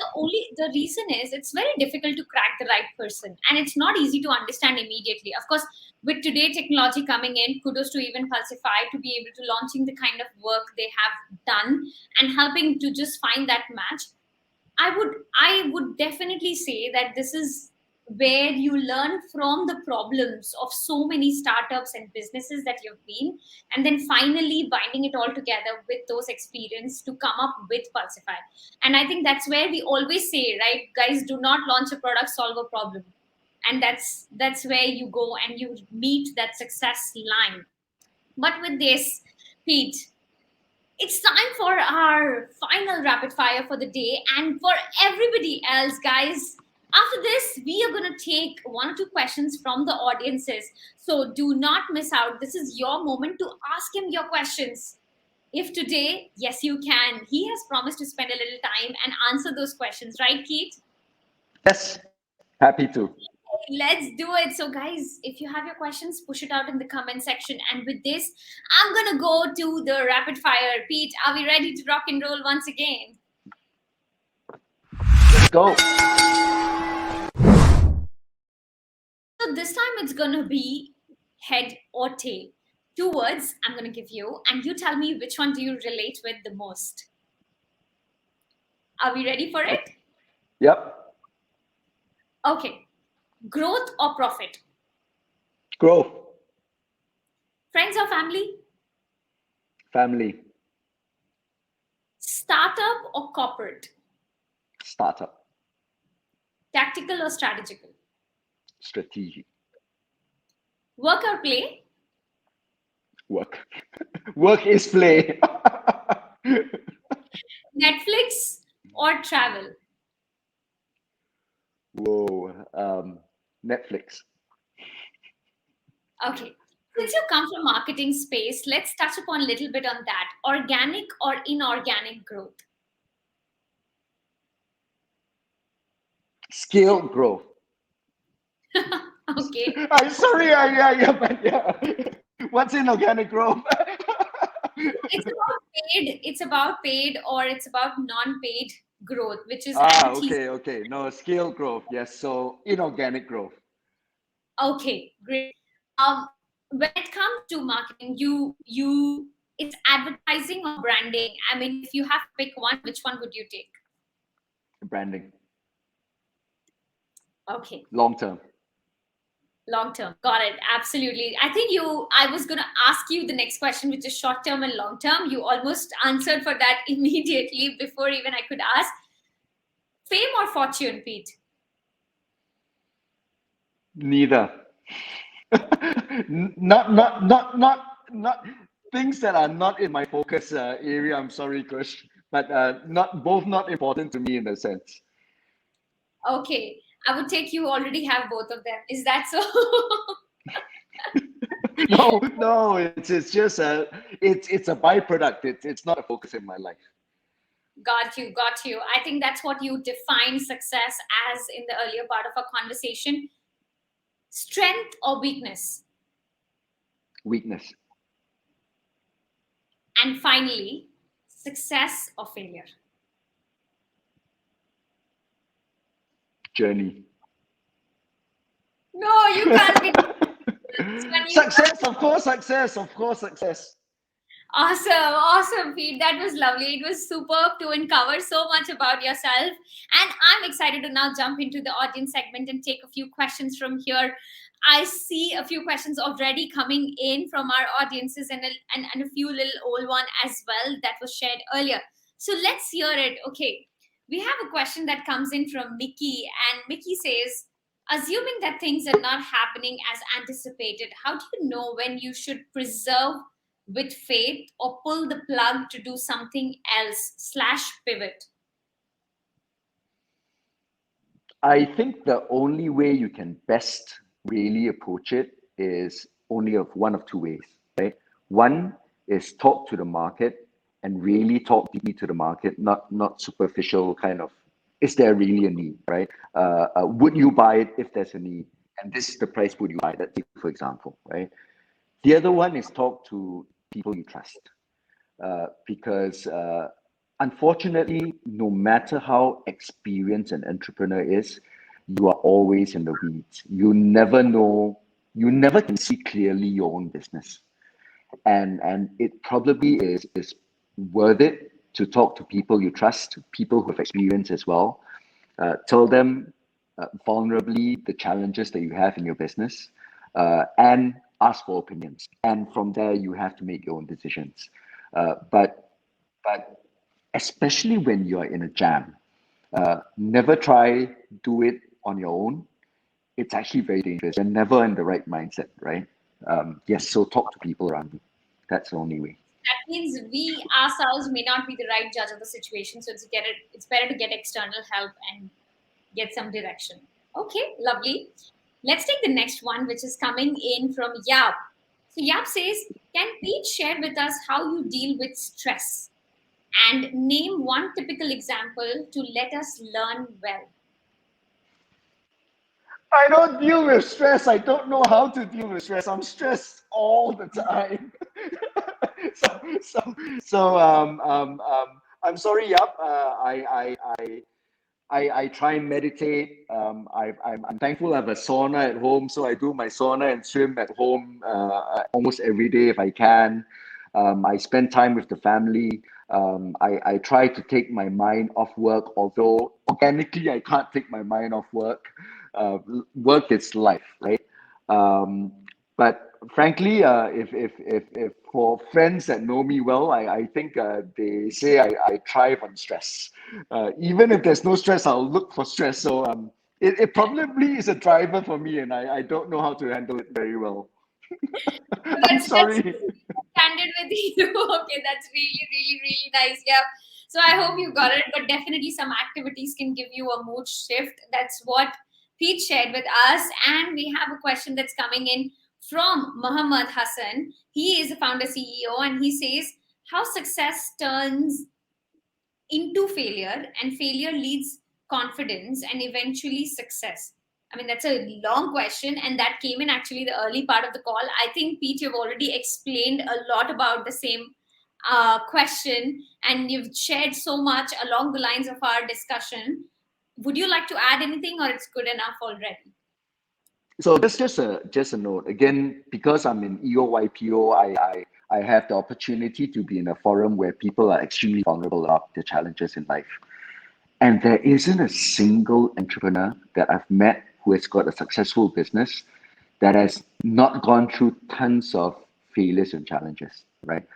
the reason is it's very difficult to crack the right person, and it's not easy to understand immediately. Of course, with today technology coming in, kudos to even Pulsify to be able to launching the kind of work they have done and helping to just find that match. I would definitely say that this is where you learn from the problems of so many startups and businesses that you've been, and then finally binding it all together with those experience to come up with Pulsify. And I think that's where we always say, right, guys, do not launch a product, solve a problem. And that's where you go and you meet that success line. But with this, Pete, it's time for our final rapid fire for the day. And for everybody else, guys, after this, we are going to take one or two questions from the audiences. So do not miss out. This is your moment to ask him your questions. If today, yes, you can. He has promised to spend a little time and answer those questions, right, Keith? Yes, happy to. let's do it. So, guys, if you have your questions, push it out in the comment section. And with this, I'm gonna go to the rapid fire. Pete, are we ready to rock and roll once again? Let's go. So this time it's gonna be head or tail. 2 words I'm gonna give you, and you tell me which one do you relate with the most. Are we ready for it? Yep. Okay. Growth or profit? Grow. Friends or family? Family. Startup or corporate? Startup. Tactical or strategical? Strategic. Work or play? Work. Work is play. Netflix or travel? Whoa. Netflix. Okay. Since you come from marketing space, let's touch upon a little bit on that. Organic or inorganic growth? Scale growth. Okay. I'm sorry. Yeah. What's inorganic growth? It's about paid or it's about non-paid growth, which is at the thesis. Okay. No, scale growth. Yes. So inorganic growth. Okay, great. When it comes to marketing, it's advertising or branding. I mean, if you have to pick one, which one would you take? Branding. Okay, Long term. long term. Got it. Absolutely. I was going to ask you the next question, which is short term and long term. You almost answered for that immediately before even I could ask. Fame or fortune, Pete? Neither. Not things that are not in my focus area. I'm sorry, Kush, but not important to me in a sense. Okay, I would take you already have both of them. Is that so? No, it's just it's a byproduct. It's not a focus in my life. Got you, got you. I think that's what you define success as in the earlier part of our conversation. Strength or weakness? Weakness. And finally, success or failure? Journey. No, you can't be. When you Success, of course, success. Awesome, awesome, Pete. That was lovely. It was superb to uncover so much about yourself. And I'm excited to now jump into the audience segment and take a few questions from here. I see a few questions already coming in from our audiences and a few little old one as well that was shared earlier. So let's hear it. Okay. We have a question that comes in from Mickey, and Mickey says, assuming that things are not happening as anticipated, how do you know when you should preserve with faith or pull the plug to do something else slash pivot? I think the only way you can best really approach it is only of one of two ways, right? One is talk to the market and really talk deeply to the market, not superficial kind of, is there really a need, right? Would you buy it if there's a need? And this is the price, would you buy that, for example, right? The other one is talk to people you trust. Because unfortunately, no matter how experienced an entrepreneur is, you are always in the weeds. You never know, you never can see clearly your own business. And it probably is worth it to talk to people you trust, people who have experience as well. Tell them vulnerably the challenges that you have in your business, and ask for opinions. And from there, you have to make your own decisions. But especially when you're in a jam, never try do it on your own. It's actually very dangerous. You're never in the right mindset, right? Yes, so talk to people around you. That's the only way. That means we ourselves may not be the right judge of the situation, so it's better to get external help and get some direction. Okay, lovely. Let's take the next one, which is coming in from Yap. So Yap says, can Pete share with us how you deal with stress and name one typical example to let us learn well? I don't deal with stress. I don't know how to deal with stress. I'm stressed all the time. so, so, I'm sorry, Yap. I try and meditate. I'm thankful I have a sauna at home, so I do my sauna and swim at home almost every day if I can. I spend time with the family. I try to take my mind off work, although organically I can't take my mind off work. Work is life, right? Um, but frankly, if for friends that know me well, I think they say I thrive on stress. Even if there's no stress, I'll look for stress. So it probably is a driver for me, and I don't know how to handle it very well. So I'm that's sorry. candid with you. Okay, that's really, really, really nice. Yeah. So I hope you got it, but definitely some activities can give you a mood shift. That's what Pete shared with us. And we have a question that's coming in from Muhammad Hassan. He is a founder CEO, and he says, how success turns into failure, and failure leads confidence and eventually success. I mean, that's a long question, and that came in actually the early part of the call. I think, Pete, you've already explained a lot about the same question, and you've shared so much along the lines of our discussion. Would you like to add anything, or it's good enough already? So just a note again, because I'm in EOYPO, I have the opportunity to be in a forum where people are extremely vulnerable about their challenges in life. And there isn't a single entrepreneur that I've met who has got a successful business that has not gone through tons of failures and challenges, right?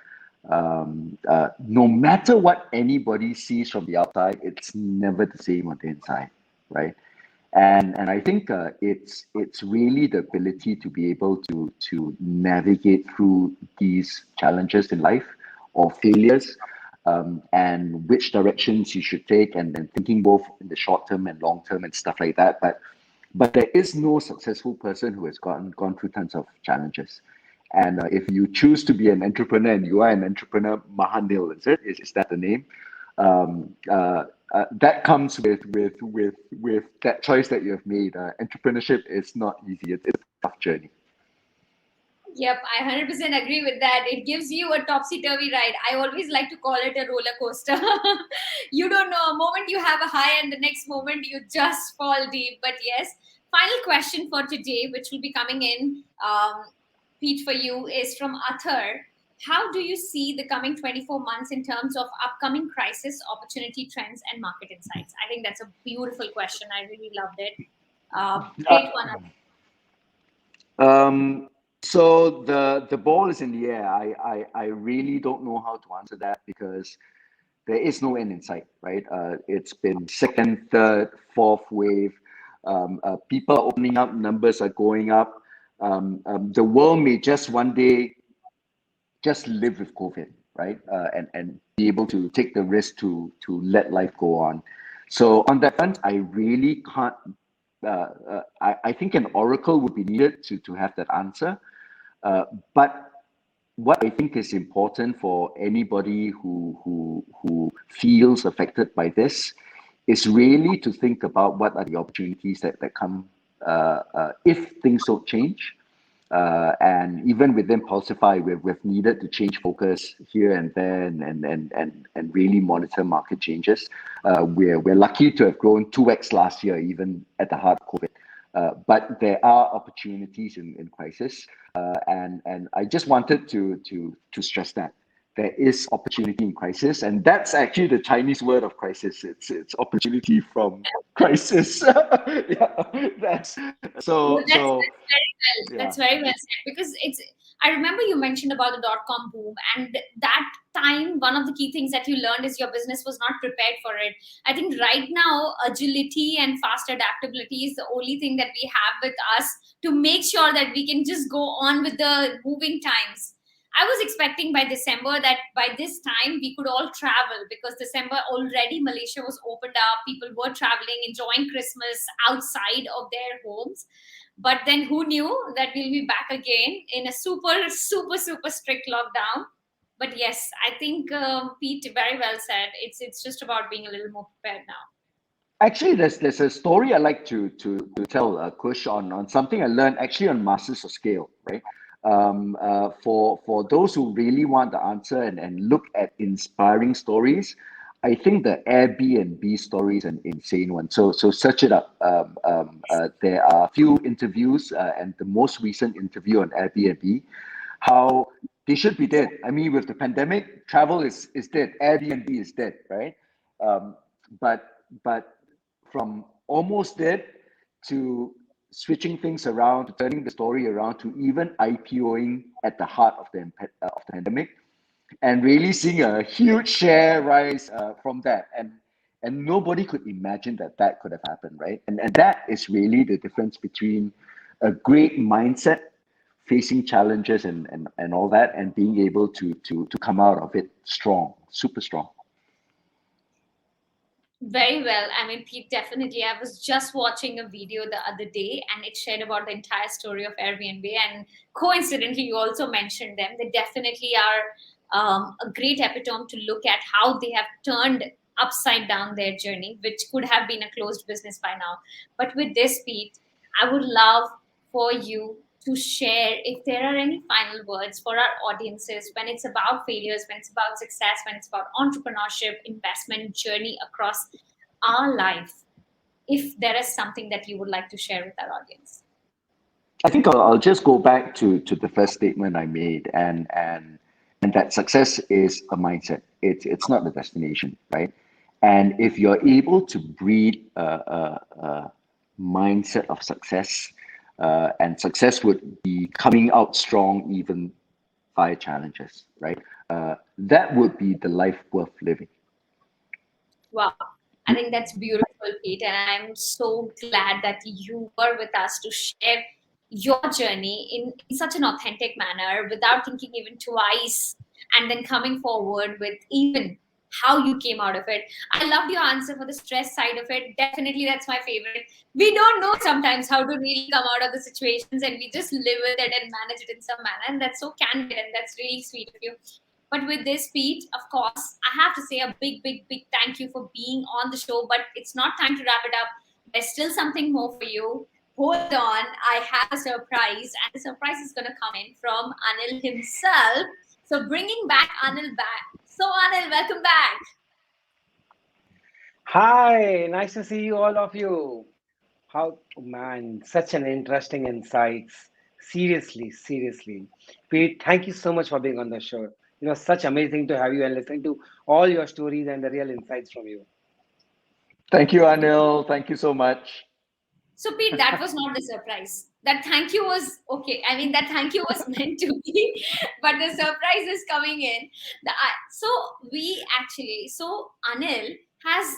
No matter what anybody sees from the outside, it's never the same on the inside, right? And I think it's really the ability to be able to navigate through these challenges in life or failures, and which directions you should take, and thinking both in the short term and long term and stuff like that. But there is no successful person who has gone through tons of challenges. And if you choose to be an entrepreneur and you are an entrepreneur, Mahanil, is that the name? That comes with that choice that you have made. Entrepreneurship is not easy. It's a tough journey. Yep, I 100% agree with that. It gives you a topsy turvy ride. I always like to call it a roller coaster. You don't know, a moment you have a high, and the next moment you just fall deep. But yes, final question for today, which will be coming in, Pete, for you, is from Athar. How do you see the coming 24 months in terms of upcoming crisis, opportunity trends, and market insights? I think that's a beautiful question. I really loved it. Great one. Um, so the ball is in the air. I really don't know how to answer that because there is no end in sight, right? It's been second, third, fourth wave. People are opening up, numbers are going up. The world may just one day just live with COVID, right? And be able to take the risk to let life go on. So on that front, I really can't. I think an oracle would be needed to have that answer. But what I think is important for anybody who feels affected by this is really to think about what are the opportunities that come if things don't change. And even within Pulsify, we've needed to change focus here and there, and really monitor market changes. We're lucky to have grown 2x last year, even at the heart of COVID. But there are opportunities in crisis, and I just wanted to stress that there is opportunity in crisis, and that's actually the Chinese word of crisis. It's opportunity from crisis. Yeah, that's Well, so that's very well. yeah. That's very well said, because it's. I remember you mentioned about the dot com boom, and that time one of the key things that you learned is your business was not prepared for it. I think right now agility and fast adaptability is the only thing that we have with us to make sure that we can just go on with the moving times. I was expecting by December that by this time we could all travel, because December already Malaysia was opened up. People were traveling, enjoying Christmas outside of their homes. But then who knew that we'll be back again in a super, super, super strict lockdown? But yes, I think Pete very well said. It's just about being a little more prepared now. Actually, there's a story I like to tell, Kush, on something I learned actually on Masters of Scale, right? For those who really want the answer and look at inspiring stories, I think the Airbnb story is an insane one. So search it up. There are a few interviews, and the most recent interview on Airbnb, how they should be dead. I mean, with the pandemic, travel is dead. Airbnb is dead, right? Um, but from almost dead to switching things around, to turning the story around, to even IPOing at the heart of the pandemic, and really seeing a huge share rise from that. And nobody could imagine that that could have happened, right? And that is really the difference between a great mindset facing challenges and all that, and being able to come out of it strong, super strong. Very well. I mean, Pete, definitely. I was just watching a video the other day and it shared about the entire story of Airbnb. And coincidentally, you also mentioned them. They definitely are a great epitome to look at how they have turned upside down their journey, which could have been a closed business by now. But with this, Pete, I would love for you to share if there are any final words for our audiences when it's about failures, when it's about success, when it's about entrepreneurship, investment journey across our life. If there is something that you would like to share with our audience. I think I'll just go back to the first statement I made, and that success is a mindset. It's not the destination, right? And if you're able to breed a mindset of success, and success would be coming out strong even via challenges, right? That would be the life worth living. Wow. I think that's beautiful, Pete. And I'm so glad that you were with us to share your journey in such an authentic manner without thinking even twice and then coming forward with even how you came out of it. I loved your answer for the stress side of it. Definitely, that's my favorite. We don't know sometimes how to really come out of the situations and we just live with it and manage it in some manner. And that's so candid and that's really sweet of you. But with this, Pete, of course, I have to say a big, big, big thank you for being on the show. But it's not time to wrap it up. There's still something more for you. Hold on, I have a surprise, and the surprise is going to come in from Anil himself. So bringing back Anil back. So Anil, welcome back. Hi, nice to see you, all of you. How, man, such an interesting insights. Seriously, seriously. Pete, thank you so much for being on the show. It was such amazing to have you and listen to all your stories and the real insights from you. Thank you, Anil. Thank you so much. So, Pete, that was not the surprise. That thank you was okay. I mean, that thank you was meant to be, but the surprise is coming in. So we actually, so Anil has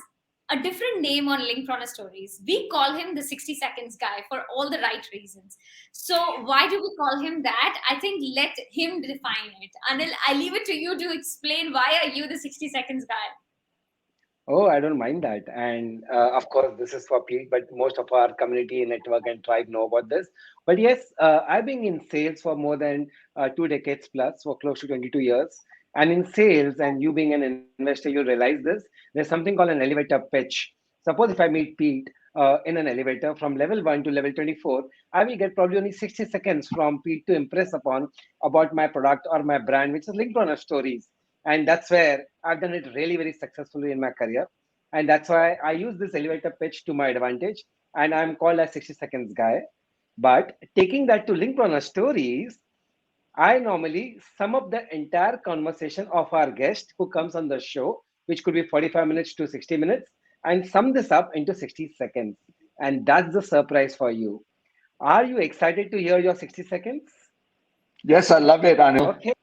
a different name on Linkedpreneur Stories. We call him the 60 seconds guy for all the right reasons. So why do we call him that? I think let him define it. Anil, I leave it to you to explain why are you the 60 seconds guy. Oh, I don't mind that. And of course, this is for Pete, but most of our community, network, and tribe know about this. But yes, I've been in sales for more than 2 decades plus, for close to 22 years. And in sales, and you being an investor, you realize this. There's something called an elevator pitch. Suppose if I meet Pete in an elevator from level 1 to level 24, I will get probably only 60 seconds from Pete to impress upon about my product or my brand, which is linked on our stories. And that's where I've done it really very successfully in my career. And that's why I use this elevator pitch to my advantage. And I'm called a 60 seconds guy. But taking that to Linkpreneur Stories, I normally sum up the entire conversation of our guest who comes on the show, which could be 45 minutes to 60 minutes, and sum this up into 60 seconds. And that's the surprise for you. Are you excited to hear your 60 seconds? Yes, I love it, Anil. Okay.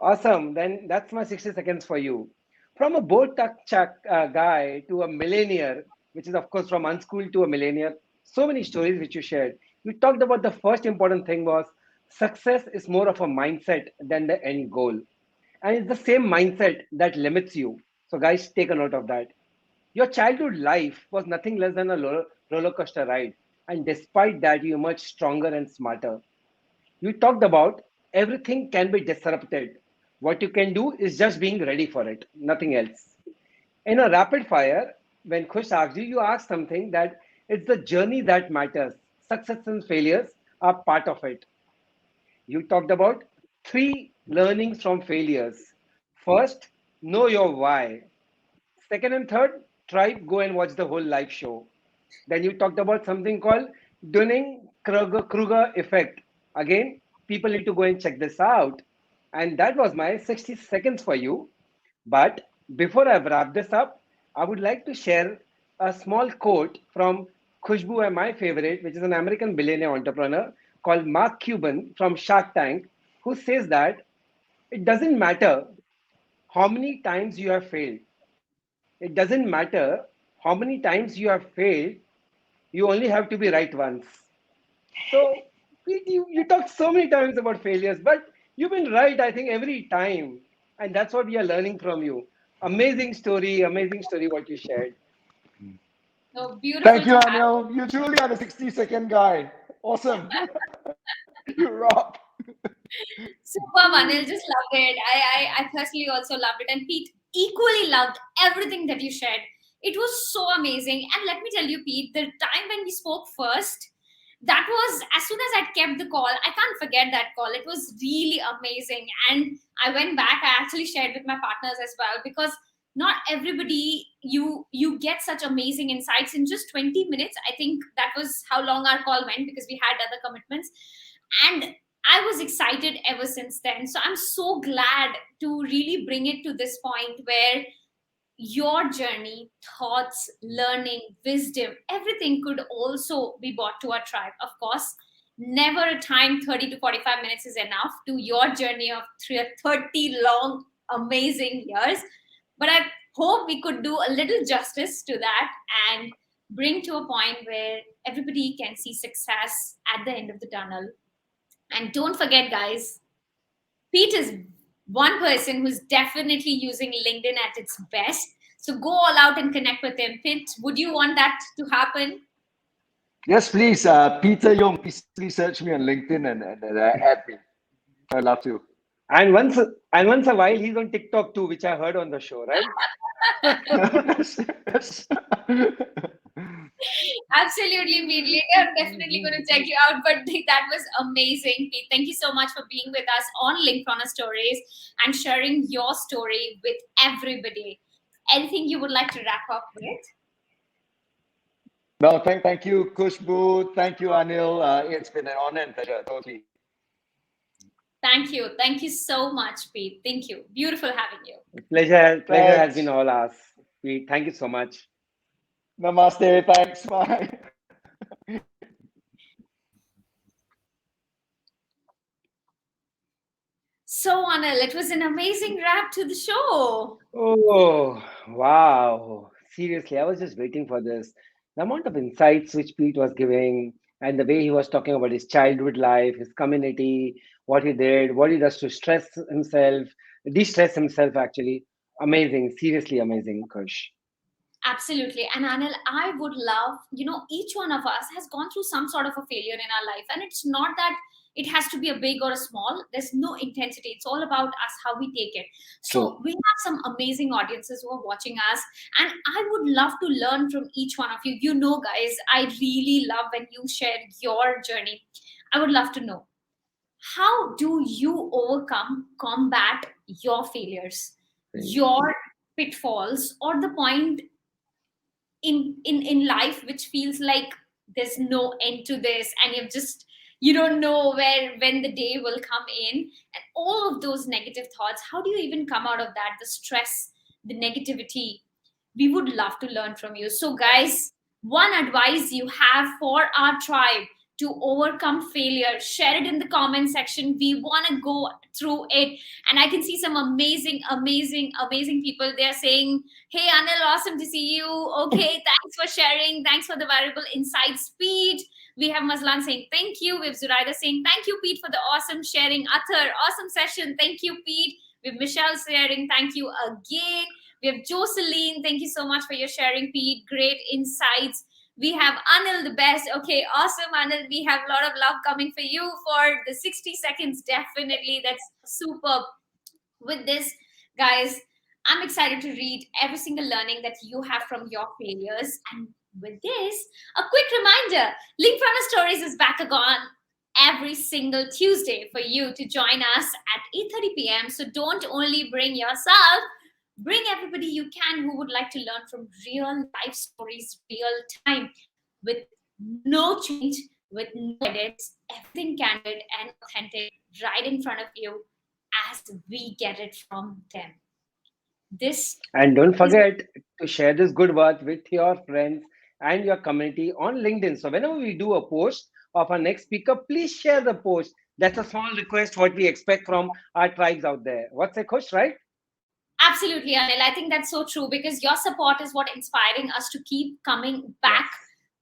Awesome. Then that's my 60 seconds for you. From a boat tuck chuck guy to a millionaire, which is, of course, from unschooled to a millionaire, so many stories which you shared. You talked about the first important thing was success is more of a mindset than the end goal. And it's the same mindset that limits you. So, guys, take a note of that. Your childhood life was nothing less than a roller coaster ride. And despite that, you emerged stronger and smarter. You talked about everything can be disrupted. What you can do is just being ready for it, nothing else. In a rapid fire, when Kush asked you, you asked something that it's the journey that matters. Success and failures are part of it. You talked about three learnings from failures. First, know your why. Second and third, try go and watch the whole live show. Then you talked about something called Dunning-Kruger effect. Again, people need to go and check this out. And that was my 60 seconds for you. But before I wrap this up, I would like to share a small quote from Khushbu and my favorite, which is an American billionaire entrepreneur called Mark Cuban from Shark Tank, who says that it doesn't matter how many times you have failed. It doesn't matter how many times you have failed. You only have to be right once. So you talked so many times about failures, but you've been right, I think, every time. And that's what we are learning from you. Amazing story what you shared. So beautiful Thank to you, have. Anil. You truly are the 60-second guy. Awesome. You rock. Superb, Anil. Just loved it. I personally also loved it. And Pete equally loved everything that you shared. It was so amazing. And let me tell you, Pete, the time when we spoke first, that was as soon as I'd kept the call, I can't forget that call. It was really amazing. And I went back, I actually shared with my partners as well, because not everybody you get such amazing insights in just 20 minutes. I think that was how long our call went because we had other commitments. And I was excited ever since then. So I'm so glad to really bring it to this point where your journey, thoughts, learning, wisdom, everything could also be brought to our tribe. Of course, never a time 30 to 45 minutes is enough to your journey of 30 long, amazing years. But I hope we could do a little justice to that and bring to a point where everybody can see success at the end of the tunnel. And don't forget, guys, Pete is one person who's definitely using LinkedIn at its best. So go all out and connect with him. Pete, would you want that to happen? Yes, please. Peter Young, please search me on LinkedIn and add me. I'd love to. And once a while he's on TikTok too, which I heard on the show, right? Yes, yes. Absolutely, Pete. Later, I'm definitely going to check you out. But that was amazing, Pete. Thank you so much for being with us on Linkedpreneur Stories and sharing your story with everybody. Anything you would like to wrap up with? No, thank you, Kushbu. Thank you, Anil. It's been an honor and pleasure, totally. Thank you. Thank you so much, Pete. Thank you. Beautiful having you. Pleasure has been Thanks. all ours. Thank you so much. Namaste. Thanks. Bye. So, Anil, it was an amazing wrap to the show. Oh, wow. Seriously, I was just waiting for this. The amount of insights which Pete was giving and the way he was talking about his childhood life, his community, what he did, what he does to stress himself, de-stress himself actually. Amazing. Seriously amazing, Kush. Absolutely. And Anil, I would love, each one of us has gone through some sort of a failure in our life. And it's not that it has to be a big or a small, there's no intensity. It's all about us, how we take it. So True. we have some amazing audiences who are watching us. And I would love to learn from each one of you. You know, guys, I really love when you share your journey. I would love to know, how do you combat your failures, Right. your pitfalls, or the point in life which feels like there's no end to this, and you don't know when the day will come in, and all of those negative thoughts, how do you even come out of that, the stress, the negativity? We would love to learn from you. So, guys, one advice you have for our tribe to overcome failure, share it in the comment section. We want to go through it. And I can see some amazing people. They're saying, hey, Anil, awesome to see you. Okay, thanks for sharing. Thanks for the valuable insights, Pete. We have Mazlan saying thank you. We have Zuraida saying thank you, Pete, for the awesome sharing. Athar, awesome session. Thank you, Pete. We have Michelle sharing thank you again. We have Jocelyn. Thank you so much for your sharing, Pete. Great insights. We have Anil, the best. Okay, awesome, Anil. We have a lot of love coming for you for the 60 seconds. Definitely. That's superb. With this, guys, I'm excited to read every single learning that you have from your failures. And with this, a quick reminder, Linkedpreneur Stories is back again every single Tuesday for you to join us at 8:30 p.m. So don't only bring yourself, bring everybody you can who would like to learn from real life stories, real time, with no change, with no edits, everything candid and authentic right in front of you as we get it from them. This And don't is forget to share this good word with your friends and your community on LinkedIn. So whenever we do a post of our next speaker, please share the post. That's a small request what we expect from our tribes out there. What's a Kush, right? absolutely, Anil. I think that's so true because your support is what inspiring us to keep coming Yes. back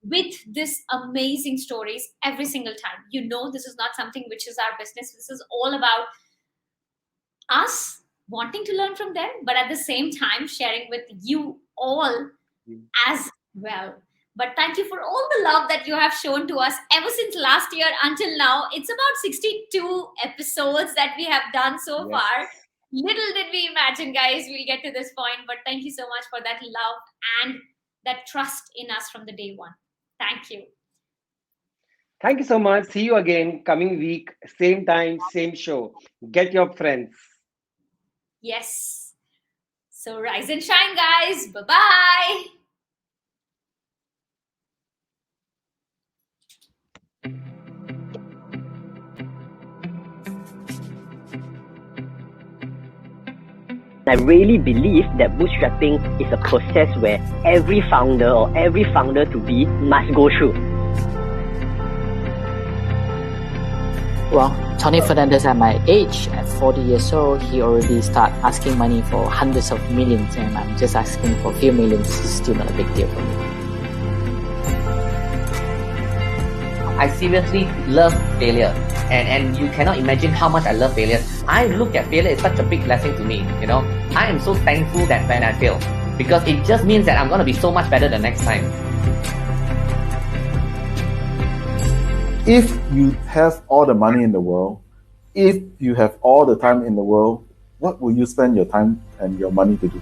with this amazing stories every single time. You know, this is not something which is our business. This is all about us wanting to learn from them, but at the same time sharing with you all as well. But thank you for all the love that you have shown to us ever since last year until now. It's about 62 episodes that we have done so Yes. far. Little did we imagine, guys, we'll get to this point. But thank you so much for that love and that trust in us from the day one. Thank you. Thank you so much. See you again coming week, same time, same show. Get your friends. Yes. So rise and shine, guys. Bye bye. I really believe that bootstrapping is a process where every founder or every founder to be must go through. Well, Tony Fernandez at my age, at 40 years old, he already start asking money for hundreds of millions, and I'm just asking for a few millions. It's still not a big deal for me. I seriously love failure, and you cannot imagine how much I love failure. I look at failure as such a big blessing to me, you know. I am so thankful that when I fail, because it just means that I'm going to be so much better the next time. If you have all the money in the world, if you have all the time in the world, what will you spend your time and your money to do?